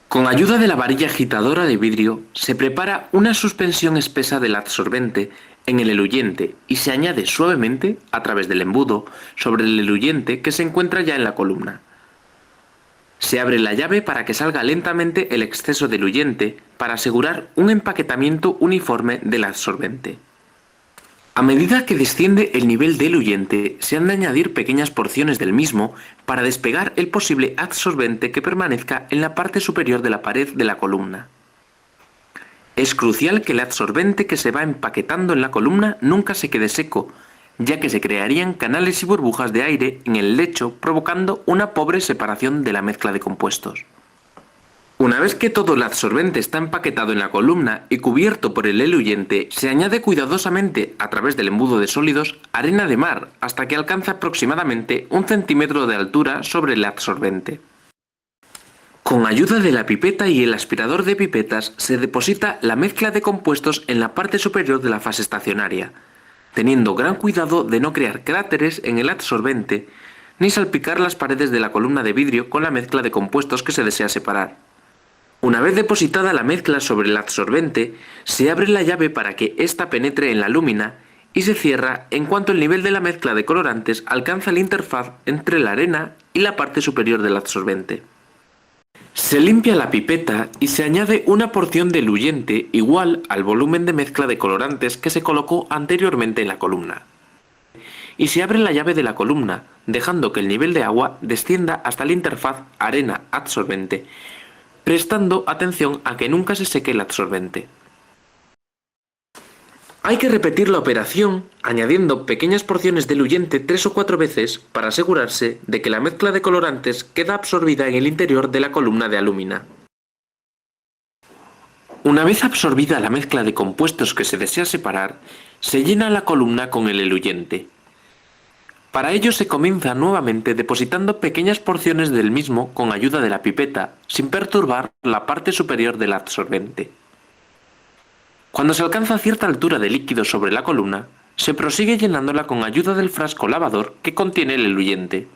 Con ayuda de la varilla agitadora de vidrio, se prepara una suspensión espesa del adsorbente en el eluyente y se añade suavemente, a través del embudo, sobre el eluyente que se encuentra ya en la columna. Se abre la llave para que salga lentamente el exceso de eluyente para asegurar un empaquetamiento uniforme del adsorbente. A medida que desciende el nivel del eluyente, se han de añadir pequeñas porciones del mismo para despegar el posible adsorbente que permanezca en la parte superior de la pared de la columna. Es crucial que el adsorbente que se va empaquetando en la columna nunca se quede seco, ya que se crearían canales y burbujas de aire en el lecho, provocando una pobre separación de la mezcla de compuestos. Una vez que todo el adsorbente está empaquetado en la columna y cubierto por el eluyente, se añade cuidadosamente, a través del embudo de sólidos, arena de mar hasta que alcanza aproximadamente 1 centímetro de altura sobre el adsorbente. Con ayuda de la pipeta y el aspirador de pipetas se deposita la mezcla de compuestos en la parte superior de la fase estacionaria, teniendo gran cuidado de no crear cráteres en el adsorbente ni salpicar las paredes de la columna de vidrio con la mezcla de compuestos que se desea separar. Una vez depositada la mezcla sobre el adsorbente, se abre la llave para que ésta penetre en la lúmina y se cierra en cuanto el nivel de la mezcla de colorantes alcanza la interfaz entre la arena y la parte superior del adsorbente. Se limpia la pipeta y se añade una porción de eluyente igual al volumen de mezcla de colorantes que se colocó anteriormente en la columna. Y se abre la llave de la columna, dejando que el nivel de agua descienda hasta la interfaz arena-adsorbente, prestando atención a que nunca se seque el adsorbente. Hay que repetir la operación añadiendo pequeñas porciones de eluyente 3 o 4 veces para asegurarse de que la mezcla de colorantes queda absorbida en el interior de la columna de alúmina. Una vez absorbida la mezcla de compuestos que se desea separar, se llena la columna con el eluyente. Para ello se comienza nuevamente depositando pequeñas porciones del mismo con ayuda de la pipeta, sin perturbar la parte superior del adsorbente. Cuando se alcanza cierta altura de líquido sobre la columna, se prosigue llenándola con ayuda del frasco lavador que contiene el eluyente.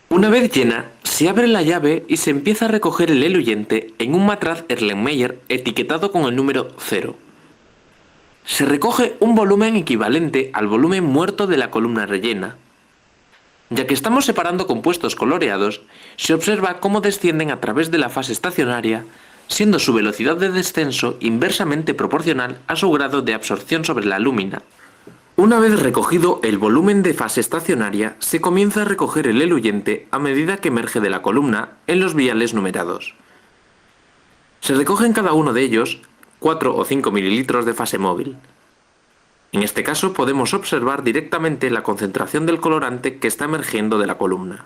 Una vez llena, se abre la llave y se empieza a recoger el eluyente en un matraz Erlenmeyer etiquetado con el número 0. Se recoge un volumen equivalente al volumen muerto de la columna rellena. Ya que estamos separando compuestos coloreados, se observa cómo descienden a través de la fase estacionaria, siendo su velocidad de descenso inversamente proporcional a su grado de absorción sobre la lúmina. Una vez recogido el volumen de fase estacionaria, se comienza a recoger el eluyente a medida que emerge de la columna en los viales numerados. Se recogen cada uno de ellos 4 o 5 mililitros de fase móvil. En este caso podemos observar directamente la concentración del colorante que está emergiendo de la columna.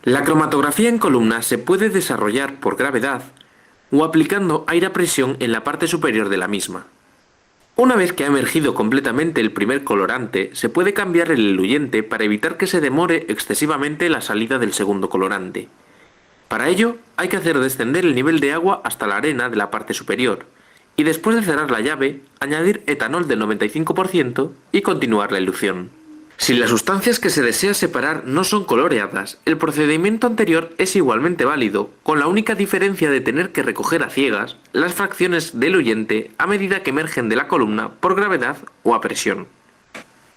La cromatografía en columna se puede desarrollar por gravedad o aplicando aire a presión en la parte superior de la misma. Una vez que ha emergido completamente el primer colorante, se puede cambiar el eluyente para evitar que se demore excesivamente la salida del segundo colorante. Para ello, hay que hacer descender el nivel de agua hasta la arena de la parte superior, y después de cerrar la llave, añadir etanol del 95% y continuar la elución. Si las sustancias que se desea separar no son coloreadas, el procedimiento anterior es igualmente válido, con la única diferencia de tener que recoger a ciegas las fracciones de eluyente a medida que emergen de la columna por gravedad o a presión.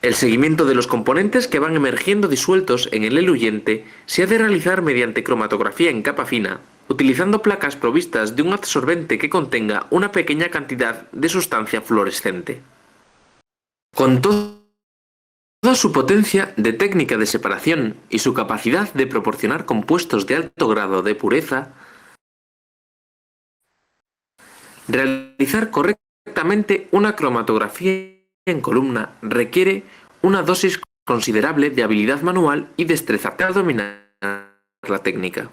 El seguimiento de los componentes que van emergiendo disueltos en el eluyente se ha de realizar mediante cromatografía en capa fina, utilizando placas provistas de un adsorbente que contenga una pequeña cantidad de sustancia fluorescente. Con toda su potencia de técnica de separación y su capacidad de proporcionar compuestos de alto grado de pureza, realizar correctamente una cromatografía en columna requiere una dosis considerable de habilidad manual y destreza para dominar la técnica.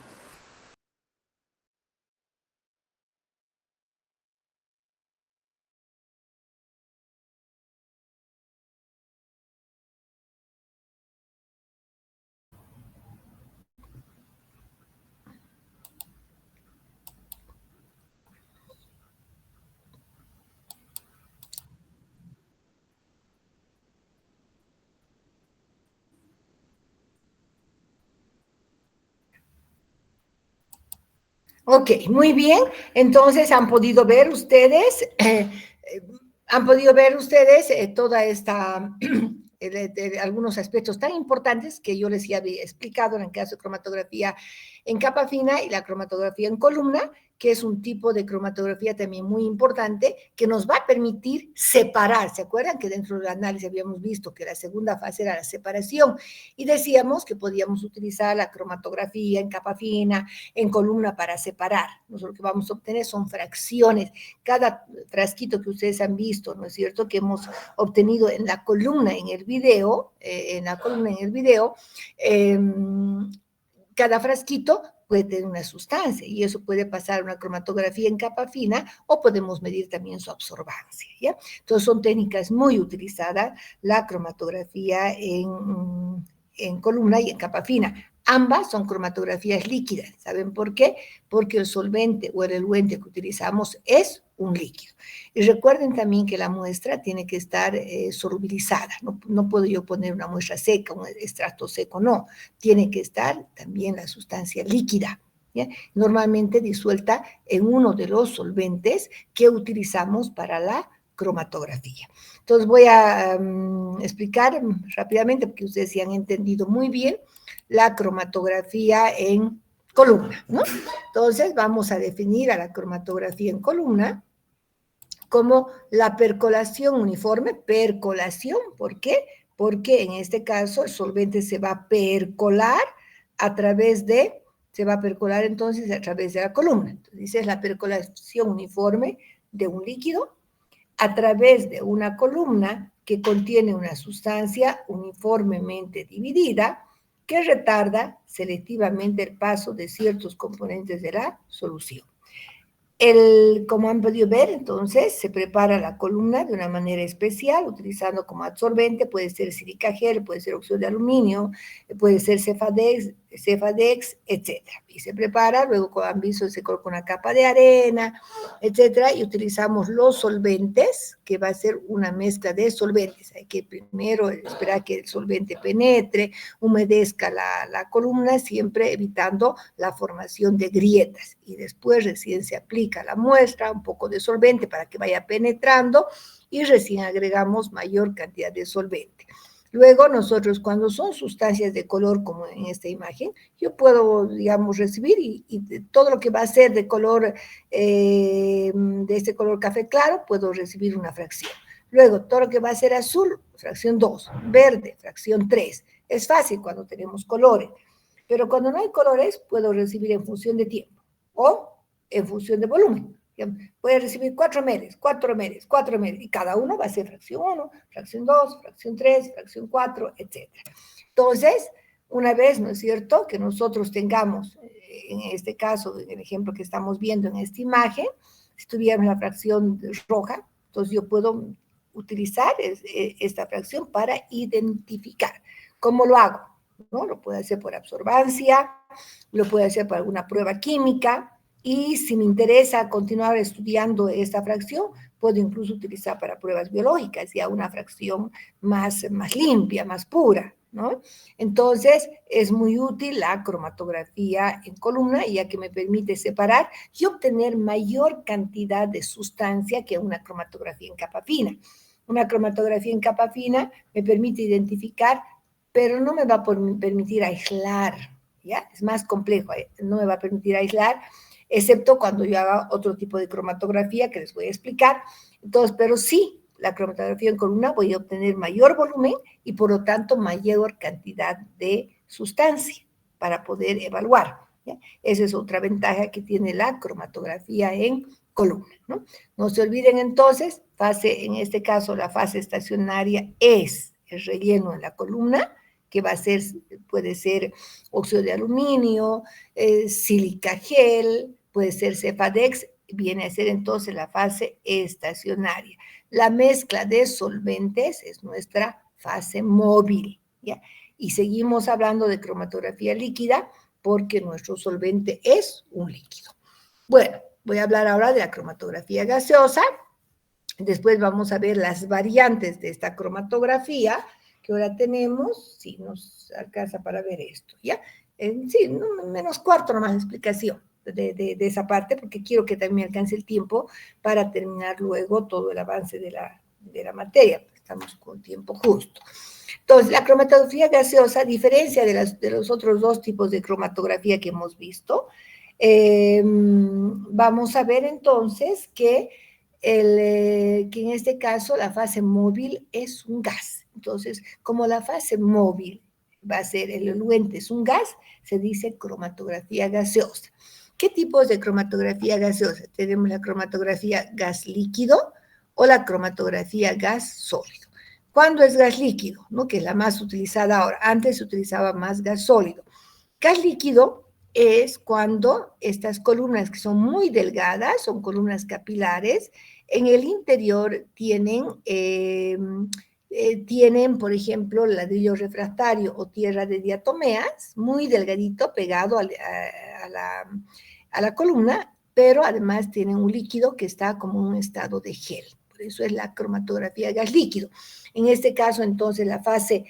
Ok, muy bien. Entonces han podido ver ustedes, toda esta, de algunos aspectos tan importantes que yo les ya había explicado en el caso de cromatografía en capa fina y la cromatografía en columna, que es un tipo de cromatografía también muy importante que nos va a permitir separar. ¿Se acuerdan que dentro del análisis habíamos visto que la segunda fase era la separación? Y decíamos que podíamos utilizar la cromatografía en capa fina, en columna para separar. Nosotros lo que vamos a obtener son fracciones. Cada frasquito que ustedes han visto, ¿no es cierto?, que hemos obtenido en la columna en el video, cada frasquito puede tener una sustancia y eso puede pasar a una cromatografía en capa fina o podemos medir también su absorbancia, ¿ya? Entonces son técnicas muy utilizadas, la cromatografía en columna y en capa fina. Ambas son cromatografías líquidas. ¿Saben por qué? Porque el solvente o el eluente que utilizamos es un líquido. Y recuerden también que la muestra tiene que estar solubilizada. No puedo yo poner una muestra seca, un extracto seco, no. Tiene que estar también la sustancia líquida, ¿ya? Normalmente disuelta en uno de los solventes que utilizamos para la cromatografía. Entonces voy a explicar rápidamente, porque ustedes sí han entendido muy bien, la cromatografía en columna, ¿no? Entonces vamos a definir a la cromatografía en columna como la percolación uniforme, percolación, ¿por qué? Porque en este caso el solvente se va a percolar se va a percolar entonces a través de la columna. Entonces es la percolación uniforme de un líquido a través de una columna que contiene una sustancia uniformemente dividida que retarda selectivamente el paso de ciertos componentes de la solución. Como han podido ver, entonces, se prepara la columna de una manera especial, utilizando como absorbente, puede ser silica gel, puede ser óxido de aluminio, puede ser Cefadex, etc. Y se prepara, luego, como han visto, se coloca una capa de arena, etc. Y utilizamos los solventes, que va a ser una mezcla de solventes. Hay que primero esperar que el solvente penetre, humedezca la columna, siempre evitando la formación de grietas. Y después recién se aplica la muestra, un poco de solvente para que vaya penetrando y recién agregamos mayor cantidad de solvente. Luego nosotros cuando son sustancias de color como en esta imagen, yo puedo, digamos, recibir y todo lo que va a ser de color, de este color café claro, puedo recibir una fracción. Luego todo lo que va a ser azul, fracción 2, verde, fracción 3. Es fácil cuando tenemos colores, pero cuando no hay colores puedo recibir en función de tiempo o en función de volumen. Puede recibir 4 meles, 4 meles, 4 meles, y cada uno va a ser fracción 1, fracción 2, fracción 3, fracción 4, etc. Entonces, una vez, ¿no es cierto?, que nosotros tengamos, en este caso, en el ejemplo que estamos viendo en esta imagen, si tuviéramos la fracción roja, entonces yo puedo utilizar esta fracción para identificar. ¿Cómo lo hago? ¿No? Lo puedo hacer por absorbancia, lo puedo hacer por alguna prueba química, y si me interesa continuar estudiando esta fracción, puedo incluso utilizar para pruebas biológicas, ya una fracción más limpia, más pura, ¿no? Entonces, es muy útil la cromatografía en columna, ya que me permite separar y obtener mayor cantidad de sustancia que una cromatografía en capa fina. Una cromatografía en capa fina me permite identificar, pero no me va a permitir aislar, ¿ya? Es más complejo, no me va a permitir aislar, excepto cuando yo haga otro tipo de cromatografía que les voy a explicar. Entonces, pero sí, la cromatografía en columna voy a obtener mayor volumen y por lo tanto mayor cantidad de sustancia para poder evaluar, ¿ya? Esa es otra ventaja que tiene la cromatografía en columna, ¿no? No se olviden entonces, en este caso la fase estacionaria es el relleno en la columna, que puede ser óxido de aluminio, sílica gel, puede ser Cefadex, viene a ser entonces la fase estacionaria. La mezcla de solventes es nuestra fase móvil, ¿ya? Y seguimos hablando de cromatografía líquida porque nuestro solvente es un líquido. Bueno, voy a hablar ahora de la cromatografía gaseosa. Después vamos a ver las variantes de esta cromatografía que ahora tenemos, si nos alcanza para ver esto, ¿ya? Sí, menos cuarto nomás de explicación de esa parte, porque quiero que también me alcance el tiempo para terminar luego todo el avance de la materia, estamos con tiempo justo. Entonces, la cromatografía gaseosa, a diferencia de los otros dos tipos de cromatografía que hemos visto, vamos a ver entonces que en este caso la fase móvil es un gas. Entonces, como la fase móvil va a ser el eluente, es un gas, se dice cromatografía gaseosa. ¿Qué tipos de cromatografía gaseosa? Tenemos la cromatografía gas líquido o la cromatografía gas sólido. ¿Cuándo es gas líquido? ¿No? Que es la más utilizada ahora. Antes se utilizaba más gas sólido. Gas líquido es cuando estas columnas que son muy delgadas, son columnas capilares, en el interior tienen, por ejemplo, ladrillo refractario o tierra de diatomeas, muy delgadito, pegado a la columna, pero además tienen un líquido que está como en un estado de gel. Por eso es la cromatografía gas líquido. En este caso, entonces, la fase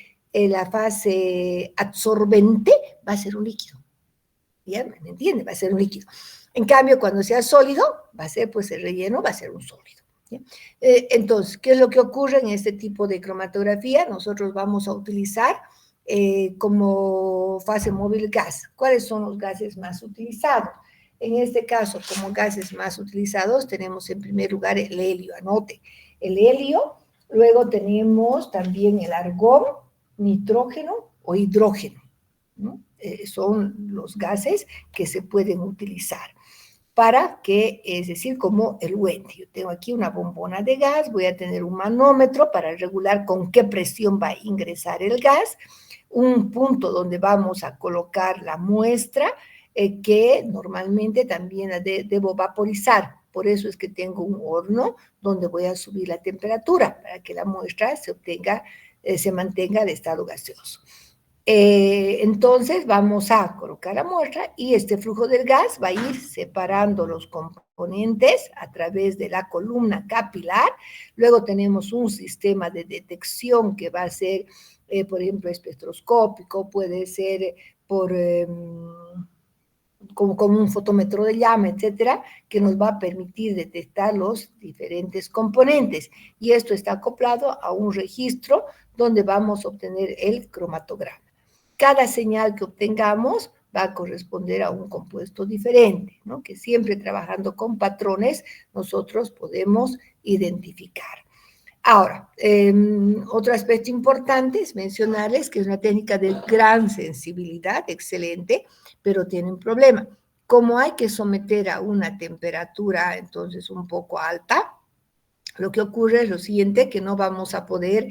absorbente va a ser un líquido. ¿Ya? ¿Me entiende? Va a ser un líquido. En cambio, cuando sea sólido, va a ser, pues el relleno va a ser un sólido. Entonces, ¿qué es lo que ocurre en este tipo de cromatografía? Nosotros vamos a utilizar como fase móvil gas. ¿Cuáles son los gases más utilizados? En este caso, como gases más utilizados, tenemos en primer lugar el helio, anote, el helio, luego tenemos también el argón, nitrógeno o hidrógeno, ¿no? Son los gases que se pueden utilizar para que, es decir, como el Wendy. Yo tengo aquí una bombona de gas, voy a tener un manómetro para regular con qué presión va a ingresar el gas, un punto donde vamos a colocar la muestra que normalmente también la debo vaporizar. Por eso es que tengo un horno donde voy a subir la temperatura para que la muestra se mantenga de estado gaseoso. Entonces vamos a colocar la muestra y este flujo del gas va a ir separando los componentes a través de la columna capilar. Luego tenemos un sistema de detección que va a ser, por ejemplo, espectroscópico, puede ser como un fotómetro de llama, etcétera, que nos va a permitir detectar los diferentes componentes. Y esto está acoplado a un registro donde vamos a obtener el cromatograma. Cada señal que obtengamos va a corresponder a un compuesto diferente, ¿no? Que siempre trabajando con patrones nosotros podemos identificar. Ahora, otro aspecto importante es mencionarles que es una técnica de gran sensibilidad, excelente, pero tiene un problema. Como hay que someter a una temperatura entonces un poco alta, lo que ocurre es lo siguiente, que no vamos a poder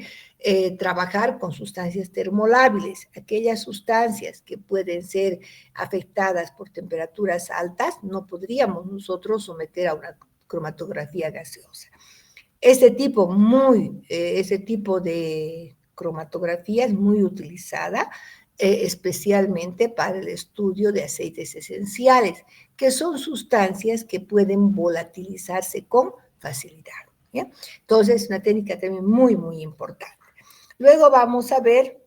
trabajar con sustancias termolábiles. Aquellas sustancias que pueden ser afectadas por temperaturas altas, no podríamos nosotros someter a una cromatografía gaseosa. Ese tipo de cromatografía es muy utilizada, especialmente para el estudio de aceites esenciales, que son sustancias que pueden volatilizarse con facilidad. ¿Ya? Entonces, una técnica también muy, muy importante. Luego vamos a ver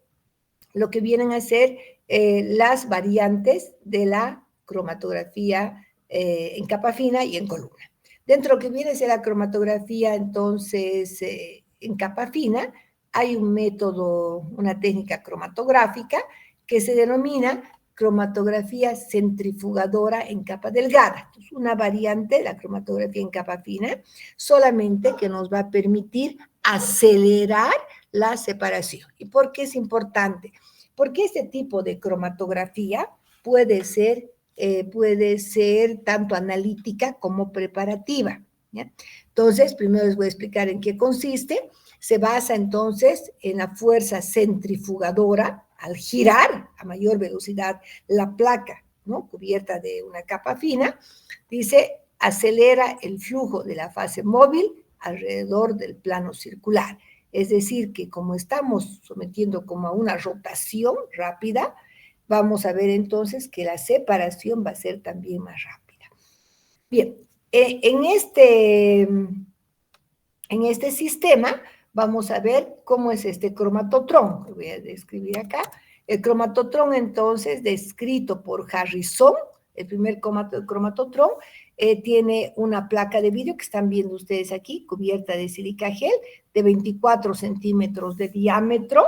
lo que vienen a ser las variantes de la cromatografía en capa fina y en columna. Dentro de lo que viene a ser la cromatografía, entonces, en capa fina, hay un método, una técnica cromatográfica que se denomina cromatografía centrifugadora en capa delgada. Es una variante de la cromatografía en capa fina, solamente que nos va a permitir acelerar la separación. ¿Y por qué es importante? Porque este tipo de cromatografía puede ser tanto analítica como preparativa, ¿ya? Entonces, primero les voy a explicar en qué consiste. Se basa entonces en la fuerza centrifugadora al girar a mayor velocidad la placa, ¿no? Cubierta de una capa fina, dice, acelera el flujo de la fase móvil alrededor del plano circular. Es decir, que como estamos sometiendo como a una rotación rápida, vamos a ver entonces que la separación va a ser también más rápida. Bien, en este sistema vamos a ver cómo es este cromatotrón, que voy a describir acá. El cromatotrón, entonces, descrito por Harrison, el primer cromatotrón, tiene una placa de vidrio que están viendo ustedes aquí, cubierta de silica gel, de 24 centímetros de diámetro.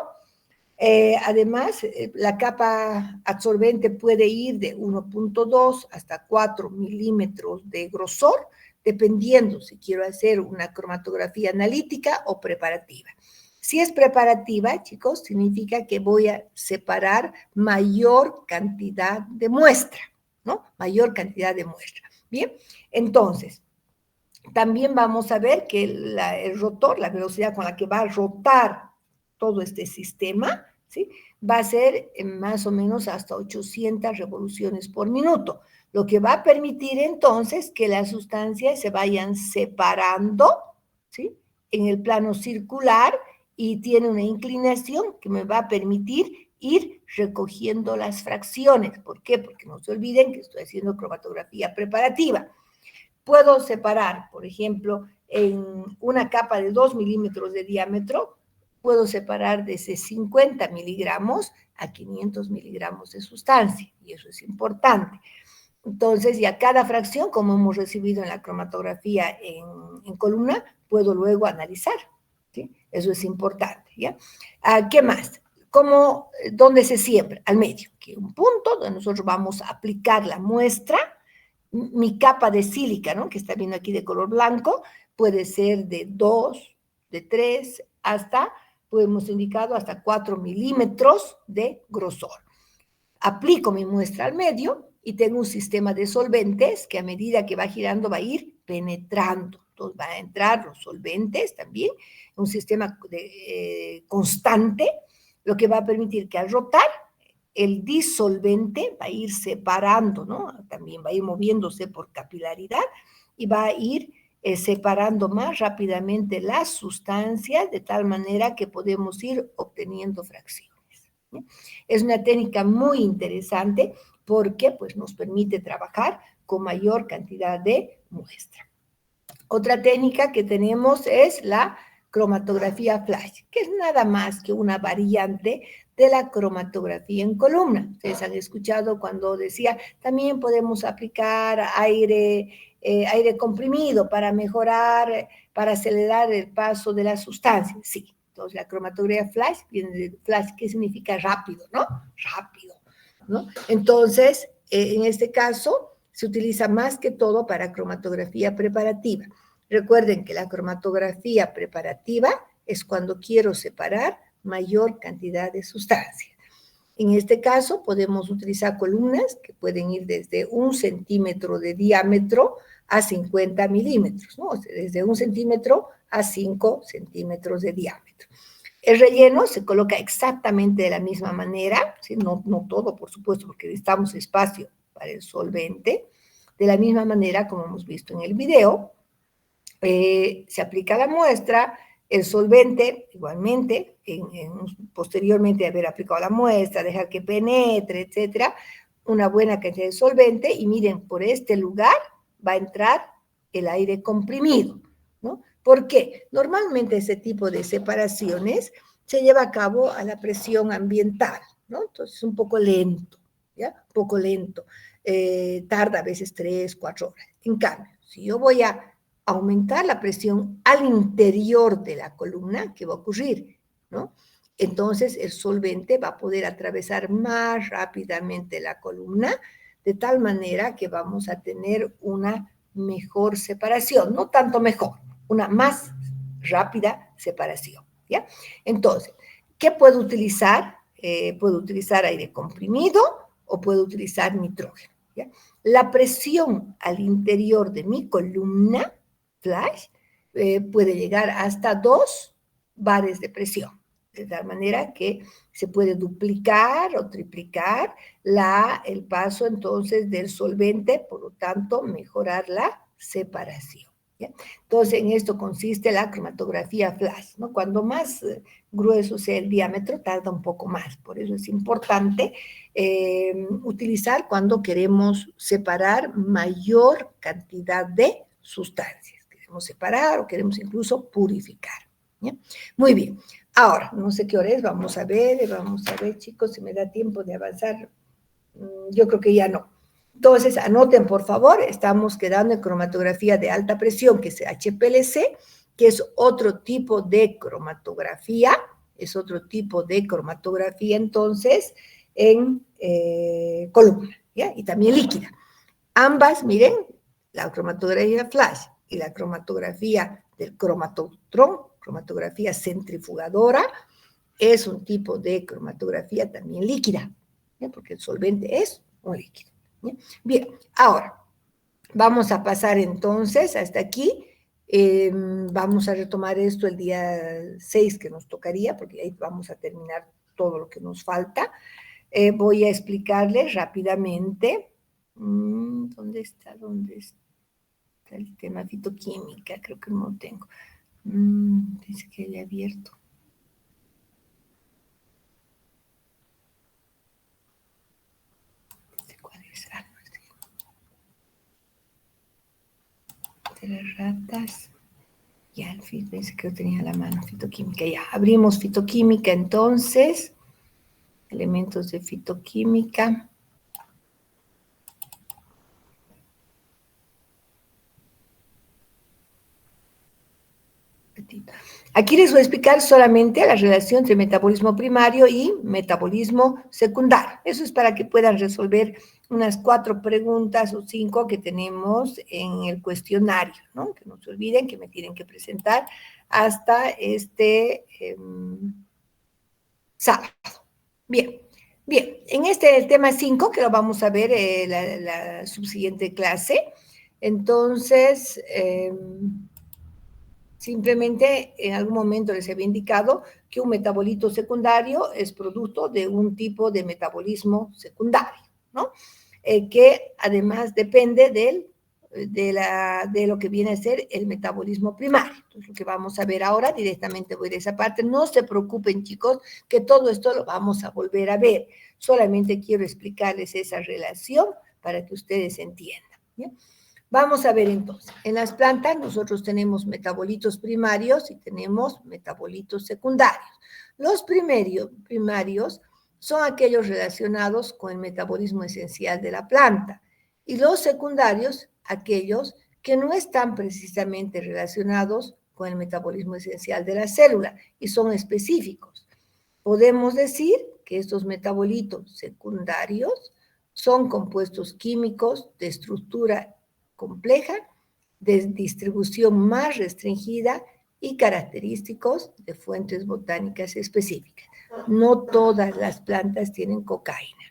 Además, la capa absorbente puede ir de 1.2 hasta 4 milímetros de grosor, dependiendo si quiero hacer una cromatografía analítica o preparativa. Si es preparativa, chicos, significa que voy a separar mayor cantidad de muestra, ¿no? Mayor cantidad de muestra. Bien, entonces, también vamos a ver que el rotor, la velocidad con la que va a rotar todo este sistema, ¿sí? Va a ser más o menos hasta 800 revoluciones por minuto, lo que va a permitir entonces que las sustancias se vayan separando, ¿sí? En el plano circular y tiene una inclinación que me va a permitir ir recogiendo las fracciones. ¿Por qué? Porque no se olviden que estoy haciendo cromatografía preparativa. Puedo separar, por ejemplo, en una capa de 2 milímetros de diámetro, puedo separar desde 50 miligramos a 500 miligramos de sustancia, y eso es importante. Entonces, ya cada fracción, como hemos recibido en la cromatografía en columna, puedo luego analizar, ¿sí? Eso es importante, ¿ya? ¿Qué más? ¿Dónde se siembra? Al medio, que un punto donde nosotros vamos a aplicar la muestra. Mi capa de sílica, ¿no? Que está viendo aquí de color blanco, puede ser de 2, de 3, hasta, pues hemos indicado, hasta 4 milímetros de grosor. Aplico mi muestra al medio y tengo un sistema de solventes que a medida que va girando va a ir penetrando. Entonces van a entrar los solventes también, un sistema constante, lo que va a permitir que al rotar el disolvente va a ir separando, ¿no? También va a ir moviéndose por capilaridad y va a ir separando más rápidamente las sustancias de tal manera que podemos ir obteniendo fracciones. Es una técnica muy interesante porque pues, nos permite trabajar con mayor cantidad de muestra. Otra técnica que tenemos es la cromatografía flash, que es nada más que una variante de la cromatografía en columna. Ustedes han escuchado cuando decía, también podemos aplicar aire comprimido para mejorar, para acelerar el paso de las sustancias. Sí, entonces la cromatografía flash viene de flash, que significa rápido, ¿no? Rápido, ¿no? Entonces, en este caso, se utiliza más que todo para cromatografía preparativa. Recuerden que la cromatografía preparativa es cuando quiero separar mayor cantidad de sustancias. En este caso podemos utilizar columnas que pueden ir desde 1 centímetro de diámetro a 50 milímetros, ¿no? O sea, desde 1 centímetro a 5 centímetros de diámetro. El relleno se coloca exactamente de la misma manera, ¿sí? No todo, por supuesto, porque necesitamos espacio para el solvente, de la misma manera como hemos visto en el video. Se aplica la muestra, el solvente, igualmente, posteriormente de haber aplicado la muestra, dejar que penetre, etcétera, una buena cantidad de solvente, y miren, por este lugar va a entrar el aire comprimido, ¿no? ¿Por qué? Normalmente ese tipo de separaciones se lleva a cabo a la presión ambiental, ¿no? Entonces es un poco lento, ¿ya? Un poco lento. Tarda a veces 3, 4 horas. En cambio, si yo voy a aumentar la presión al interior de la columna, ¿qué va a ocurrir? ¿No? Entonces el solvente va a poder atravesar más rápidamente la columna, de tal manera que vamos a tener una mejor separación, no tanto mejor, una más rápida separación, ¿ya? Entonces, ¿qué puedo utilizar? Puedo utilizar aire comprimido o puedo utilizar nitrógeno, ¿ya? La presión al interior de mi columna flash puede llegar hasta 2 bares de presión, de tal manera que se puede duplicar o triplicar el paso entonces del solvente, por lo tanto mejorar la separación, ¿ya? Entonces en esto consiste la cromatografía flash, ¿no? Cuando más grueso sea el diámetro tarda un poco más, por eso es importante utilizar cuando queremos separar mayor cantidad de sustancias. Queremos separar o queremos incluso purificar, ¿ya? Muy bien. Ahora, no sé qué hora es, vamos a ver, chicos, si me da tiempo de avanzar. Yo creo que ya no. Entonces, anoten, por favor, estamos quedando en cromatografía de alta presión, que es HPLC, que es otro tipo de cromatografía, entonces, en columna, ¿ya? Y también líquida. Ambas, miren, la cromatografía flash y la cromatografía del cromatotrón, cromatografía centrifugadora, es un tipo de cromatografía también líquida, ¿ya? Porque el solvente es un líquido, ¿ya? Bien, ahora, vamos a pasar entonces hasta aquí. Vamos a retomar esto el día 6 que nos tocaría, porque ahí vamos a terminar todo lo que nos falta. Voy a explicarles rápidamente. ¿Dónde está el tema fitoquímica? Creo que no lo tengo. Dice que haya abierto. ¿Cuál es? De las ratas. Ya, al fin, pensé que yo tenía a la mano fitoquímica. Ya, abrimos fitoquímica entonces. Elementos de fitoquímica. Aquí les voy a explicar solamente la relación entre metabolismo primario y metabolismo secundario. Eso es para que puedan resolver unas 4 preguntas o 5 que tenemos en el cuestionario, ¿no? Que no se olviden que me tienen que presentar hasta este sábado. Bien, en el tema 5, que lo vamos a ver la subsiguiente clase, entonces, simplemente en algún momento les había indicado que un metabolito secundario es producto de un tipo de metabolismo secundario, ¿no? Que además depende de lo que viene a ser el metabolismo primario. Entonces, lo que vamos a ver ahora, directamente voy de esa parte. No se preocupen, chicos, que todo esto lo vamos a volver a ver. Solamente quiero explicarles esa relación para que ustedes entiendan, ¿bien? Vamos a ver entonces, en las plantas nosotros tenemos metabolitos primarios y tenemos metabolitos secundarios. Los primarios son aquellos relacionados con el metabolismo esencial de la planta y los secundarios aquellos que no están precisamente relacionados con el metabolismo esencial de la célula y son específicos. Podemos decir que estos metabolitos secundarios son compuestos químicos de estructura compleja, de distribución más restringida y característicos de fuentes botánicas específicas. No todas las plantas tienen cocaína,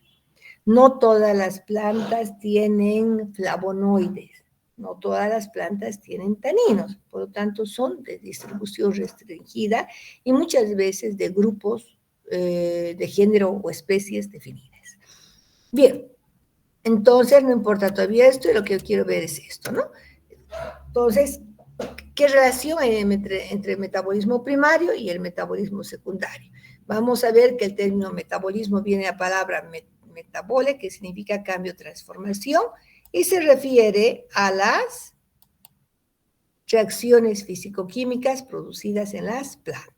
no todas las plantas tienen flavonoides, no todas las plantas tienen taninos, por lo tanto son de distribución restringida y muchas veces de grupos de género o especies definidas. Bien. Entonces, no importa todavía esto, y lo que yo quiero ver es esto, ¿no? Entonces, ¿qué relación hay entre el metabolismo primario y el metabolismo secundario? Vamos a ver que el término metabolismo viene de la palabra metabole, que significa cambio, transformación, y se refiere a las reacciones físico-químicas producidas en las plantas.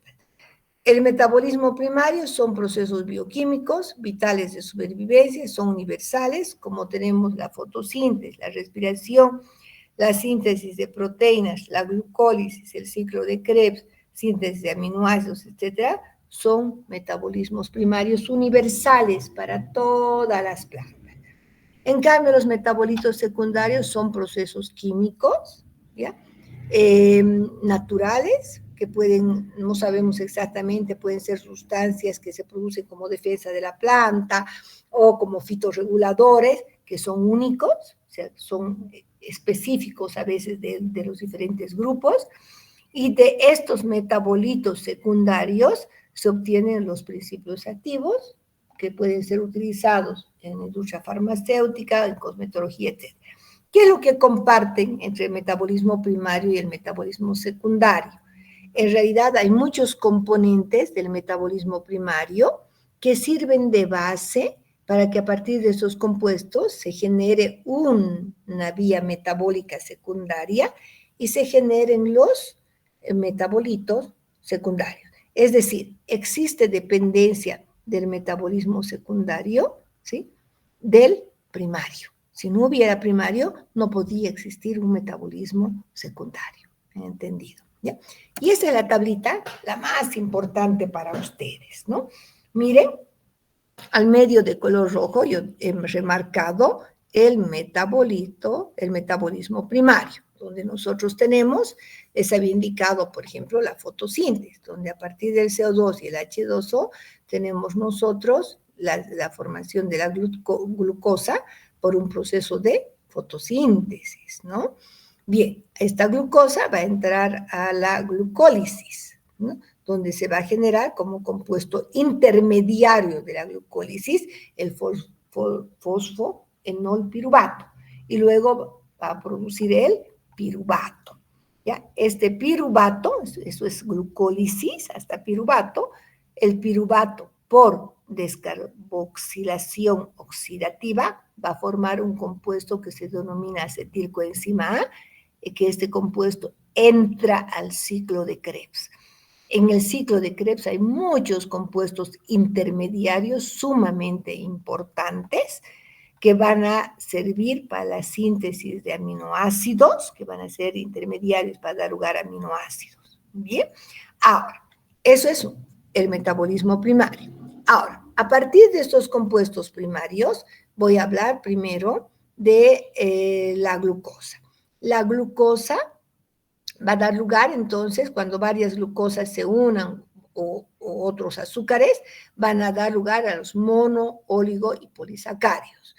El metabolismo primario son procesos bioquímicos vitales de supervivencia, son universales, como tenemos la fotosíntesis, la respiración, la síntesis de proteínas, la glucólisis, el ciclo de Krebs, síntesis de aminoácidos, etcétera, son metabolismos primarios universales para todas las plantas. En cambio, los metabolitos secundarios son procesos químicos, ¿ya? Naturales, que pueden, no sabemos exactamente, pueden ser sustancias que se producen como defensa de la planta o como fitorreguladores, que son únicos, o sea, son específicos a veces de los diferentes grupos, y de estos metabolitos secundarios se obtienen los principios activos que pueden ser utilizados en la industria farmacéutica, en cosmetología, etc. ¿Qué es lo que comparten entre el metabolismo primario y el metabolismo secundario? En realidad hay muchos componentes del metabolismo primario que sirven de base para que a partir de esos compuestos se genere una vía metabólica secundaria y se generen los metabolitos secundarios. Es decir, existe dependencia del metabolismo secundario, ¿sí?, del primario. Si no hubiera primario, no podía existir un metabolismo secundario. ¿Entendido? ¿Ya? Y esa es la tablita, la más importante para ustedes, ¿no? Miren, al medio de color rojo yo he remarcado el metabolismo primario, donde nosotros tenemos, les había indicado, por ejemplo, la fotosíntesis, donde a partir del CO2 y el H2O tenemos nosotros la formación de la glucosa por un proceso de fotosíntesis, ¿no? Bien, esta glucosa va a entrar a la glucólisis, ¿no?, donde se va a generar como compuesto intermediario de la glucólisis el fosfoenolpiruvato, y luego va a producir el piruvato. ¿Ya? Este piruvato, eso es glucólisis hasta piruvato, el piruvato por descarboxilación oxidativa va a formar un compuesto que se denomina acetilcoenzima A, que este compuesto entra al ciclo de Krebs. En el ciclo de Krebs hay muchos compuestos intermediarios sumamente importantes que van a servir para la síntesis de aminoácidos, que van a ser intermediarios para dar lugar a aminoácidos. Bien, ahora, eso es el metabolismo primario. Ahora, a partir de estos compuestos primarios, voy a hablar primero de la glucosa. La glucosa va a dar lugar, entonces, cuando varias glucosas se unan o otros azúcares, van a dar lugar a los mono, oligo y polisacáridos.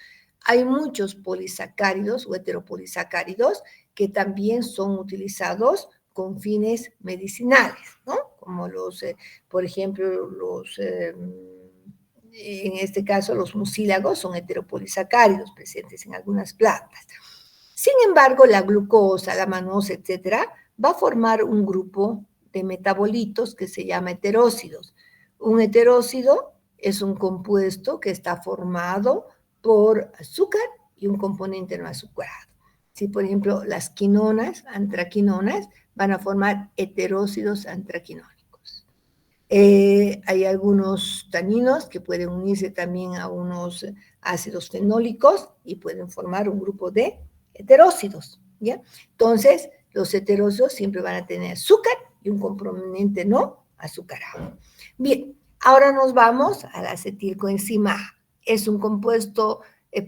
Hay muchos polisacáridos o heteropolisacáridos que también son utilizados con fines medicinales, ¿no? Como los, por ejemplo, en este caso, los mucílagos son heteropolisacáridos presentes en algunas plantas. Sin embargo, la glucosa, la manosa, etcétera, va a formar un grupo de metabolitos que se llama heterócidos. Un heterócido es un compuesto que está formado por azúcar y un componente no azucarado. Si, por ejemplo, las quinonas, antraquinonas, van a formar heterócidos antraquinónicos. Hay algunos taninos que pueden unirse también a unos ácidos fenólicos y pueden formar un grupo de heterócidos, ¿ya? Entonces, los heterócidos siempre van a tener azúcar y un componente no azucarado. Bien, ahora nos vamos al acetilcoenzima A. Es un compuesto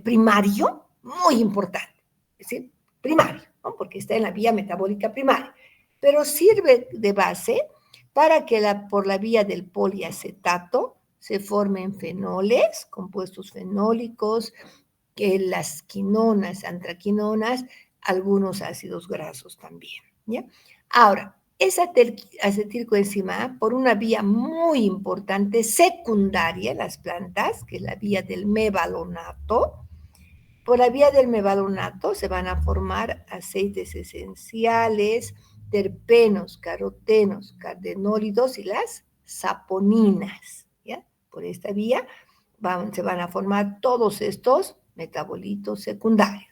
primario muy importante, es decir, primario, ¿no? Porque está en la vía metabólica primaria, pero sirve de base para que por la vía del poliacetato se formen fenoles, compuestos fenólicos, que las quinonas, antraquinonas, algunos ácidos grasos también, ¿ya? Ahora, esa acetilcoenzima A, por una vía muy importante secundaria en las plantas, que es la vía del mevalonato, por la vía del mevalonato se van a formar aceites esenciales, terpenos, carotenos, cardenólidos y las saponinas, ¿ya? Por esta vía se van a formar todos estos metabolitos secundarios.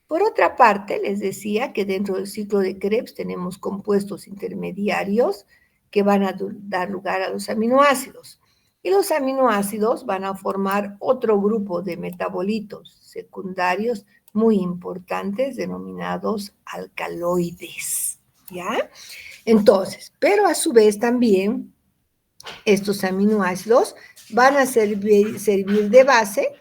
Por otra parte, les decía que dentro del ciclo de Krebs tenemos compuestos intermediarios que van a dar lugar a los aminoácidos. Y los aminoácidos van a formar otro grupo de metabolitos secundarios muy importantes denominados alcaloides, ¿ya? Entonces, pero a su vez también estos aminoácidos van a servir de base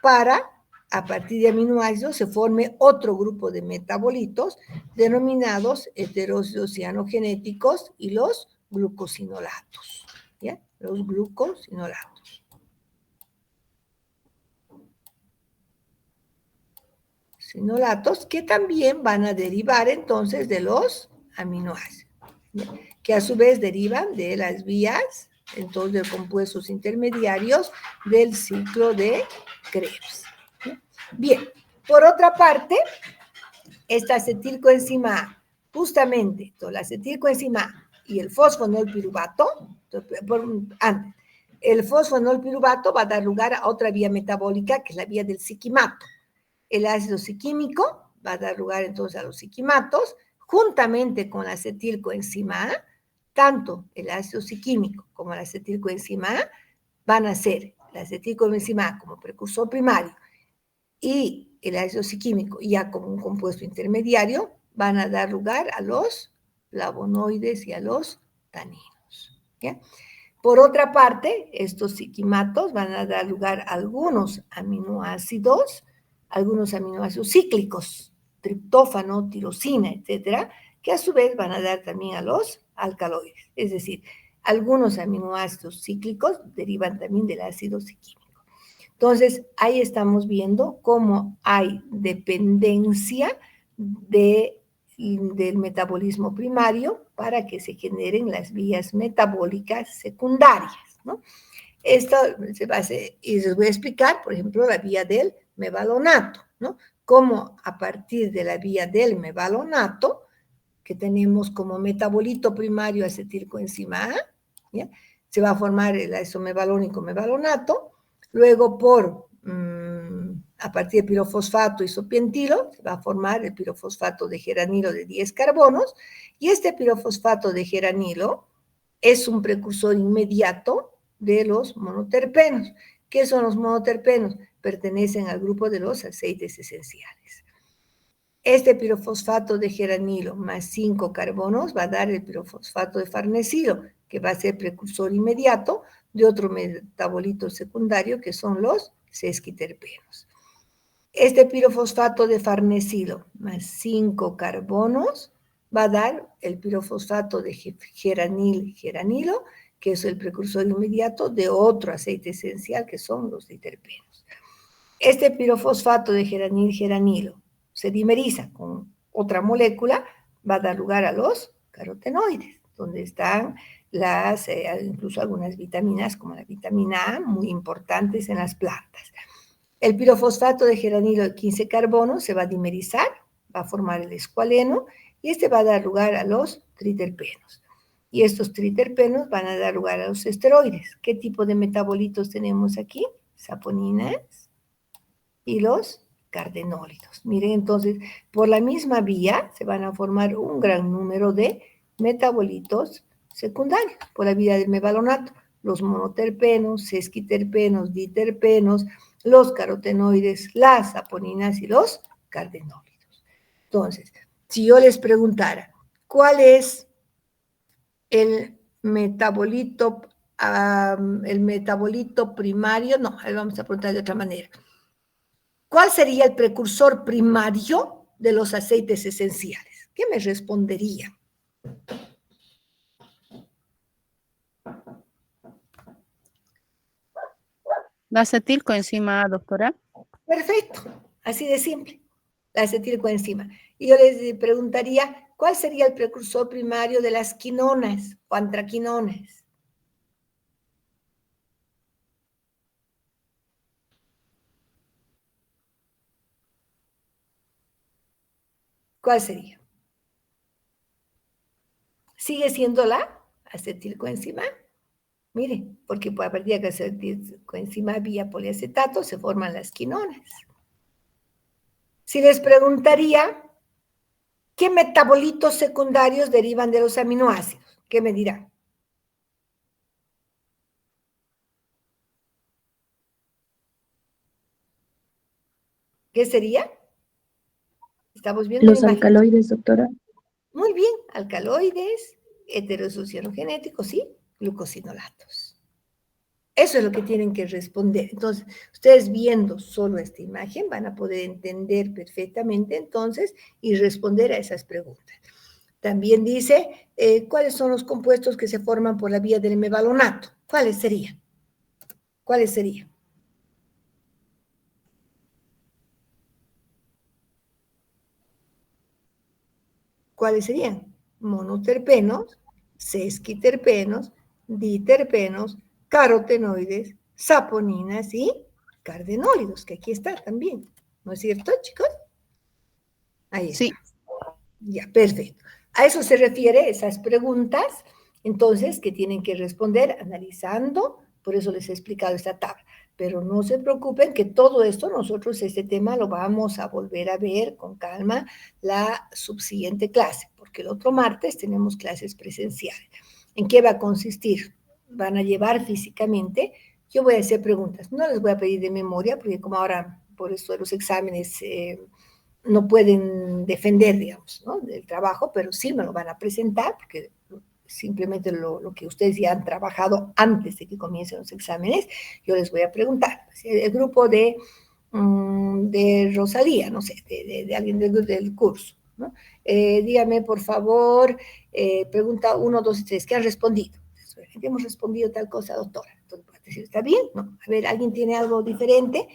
para, a partir de aminoácidos, se forme otro grupo de metabolitos denominados heterócidos cianogenéticos y los glucosinolatos, ¿ya? Los glucosinolatos. Sinolatos que también van a derivar entonces de los aminoácidos, ¿ya? Que a su vez derivan de las vías, entonces, de compuestos intermediarios del ciclo de Krebs. Bien, por otra parte, esta acetilcoenzima A, justamente, la acetilcoenzima A y el fosfonolpiruvato, el fosfonolpiruvato va a dar lugar a otra vía metabólica, que es la vía del siquimato. El ácido siquímico va a dar lugar entonces a los siquimatos, juntamente con la acetilcoenzima A. Tanto el ácido siquímico como la acetilcoenzima A van a ser la acetilcoenzima A como precursor primario y el ácido siquímico ya como un compuesto intermediario van a dar lugar a los flavonoides y a los taninos, ¿ya? Por otra parte, estos siquimatos van a dar lugar a algunos aminoácidos cíclicos, triptófano, tirosina, etcétera, que a su vez van a dar también a los alcaloides. Es decir, algunos aminoácidos cíclicos derivan también del ácido siquímico. Entonces, ahí estamos viendo cómo hay dependencia de del metabolismo primario para que se generen las vías metabólicas secundarias, ¿no? Esto se va a hacer, y les voy a explicar, por ejemplo, la vía del mevalonato, ¿no? Cómo a partir de la vía del mevalonato, que tenemos como metabolito primario acetilcoenzima A, ¿ya? Se va a formar el isomevalónico mevalonato, luego a partir de pirofosfato isopientilo, se va a formar el pirofosfato de geranilo de 10 carbonos, y este pirofosfato de geranilo es un precursor inmediato de los monoterpenos. ¿Qué son los monoterpenos? Pertenecen al grupo de los aceites esenciales. Este pirofosfato de geranilo más 5 carbonos va a dar el pirofosfato de farnesilo, que va a ser precursor inmediato de otro metabolito secundario que son los sesquiterpenos. Este pirofosfato de farnesilo más 5 carbonos va a dar el pirofosfato de geranilo, que es el precursor inmediato de otro aceite esencial que son los diterpenos. Este pirofosfato de geranilo se dimeriza con otra molécula, va a dar lugar a los carotenoides, donde están incluso algunas vitaminas, como la vitamina A, muy importantes en las plantas. El pirofosfato de geranilo de 15 carbonos se va a dimerizar, va a formar el escualeno, y este va a dar lugar a los triterpenos. Y estos triterpenos van a dar lugar a los esteroides. ¿Qué tipo de metabolitos tenemos aquí? Saponinas y los cardenólidos. Miren, entonces, por la misma vía se van a formar un gran número de metabolitos secundarios, por la vía del mevalonato, los monoterpenos, sesquiterpenos, diterpenos, los carotenoides, las saponinas y los cardenólidos. Entonces, si yo les preguntara, ¿cuál es el metabolito primario? No, vamos a preguntar de otra manera. ¿Cuál sería el precursor primario de los aceites esenciales? ¿Qué me respondería? La acetilcoenzima A, doctora. Perfecto, así de simple, la acetilcoenzima. Y yo les preguntaría, ¿cuál sería el precursor primario de las quinonas o antraquinonas? ¿Cuál sería? ¿Sigue siendo la acetilcoenzima? Miren, porque a partir de que acetilcoenzima vía poliacetato se forman las quinonas. Si les preguntaría, ¿qué metabolitos secundarios derivan de los aminoácidos? ¿Qué me dirán? ¿Qué sería? Estamos viendo Los alcaloides, doctora. Muy bien, alcaloides, heterosocianogenéticos, sí, glucosinolatos. Eso es lo que tienen que responder. Entonces, ustedes viendo solo esta imagen van a poder entender perfectamente entonces y responder a esas preguntas. También dice, ¿cuáles son los compuestos que se forman por la vía del mevalonato? ¿Cuáles serían? ¿Cuáles serían? ¿Cuáles serían? Monoterpenos, sesquiterpenos, diterpenos, carotenoides, saponinas y cardenólidos, que aquí está también. ¿No es cierto, chicos? Ahí está. Sí. Ya, perfecto. A eso se refiere esas preguntas, entonces, que tienen que responder analizando, por eso les he explicado esta tabla. Pero no se preocupen que todo esto, nosotros este tema lo vamos a volver a ver con calma la subsiguiente clase, porque el otro martes tenemos clases presenciales. ¿En qué va a consistir? Van a llevar físicamente, yo voy a hacer preguntas, no les voy a pedir de memoria, porque como ahora, por eso de los exámenes, no pueden defender, digamos, ¿no?, del trabajo, pero sí me lo van a presentar, porque simplemente lo que ustedes ya han trabajado antes de que comiencen los exámenes, yo les voy a preguntar. El grupo de Rosalía, no sé, de alguien del curso, ¿no? Dígame, por favor, pregunta 1, 2 y 3, ¿qué han respondido? Hemos respondido tal cosa, doctora. Entonces, ¿puede decir, está bien? No. A ver, ¿alguien tiene algo diferente?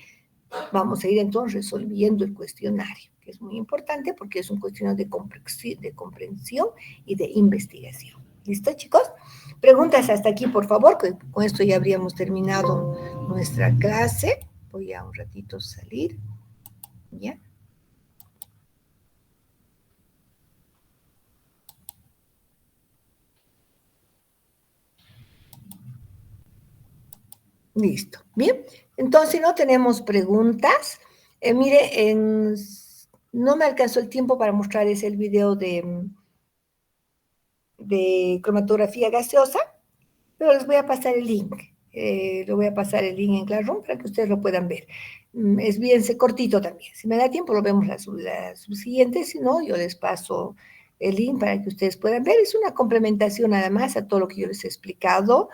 Vamos a ir entonces resolviendo el cuestionario. que es muy importante porque es un cuestión de comprensión y de investigación. ¿Listo, chicos? Preguntas hasta aquí, por favor, que con esto ya habríamos terminado nuestra clase. Voy a un ratito salir. ¿Ya? Listo. Bien. Entonces, si no tenemos preguntas, mire, no me alcanzó el tiempo para mostrarles el video de cromatografía gaseosa, pero les voy a pasar el link. Le voy a pasar el link en Classroom para que ustedes lo puedan ver. Es bien cortito también. Si me da tiempo, lo vemos la subsiguiente. Si no, yo les paso el link para que ustedes puedan ver. Es una complementación nada más a todo lo que yo les he explicado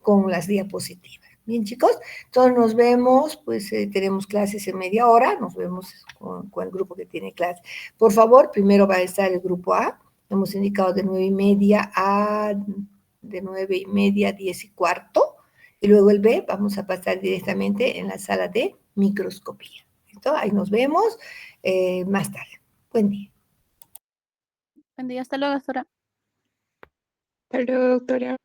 con las diapositivas. Bien, chicos, entonces nos vemos, pues tenemos clases en media hora, nos vemos con el grupo que tiene clase. Por favor, primero va a estar el grupo A, hemos indicado de 9:30 a 10:15, y luego el B vamos a pasar directamente en la sala de microscopía. ¿Listo? Ahí nos vemos más tarde. Buen día. Buen día, hasta luego, doctora. Hasta luego, doctora.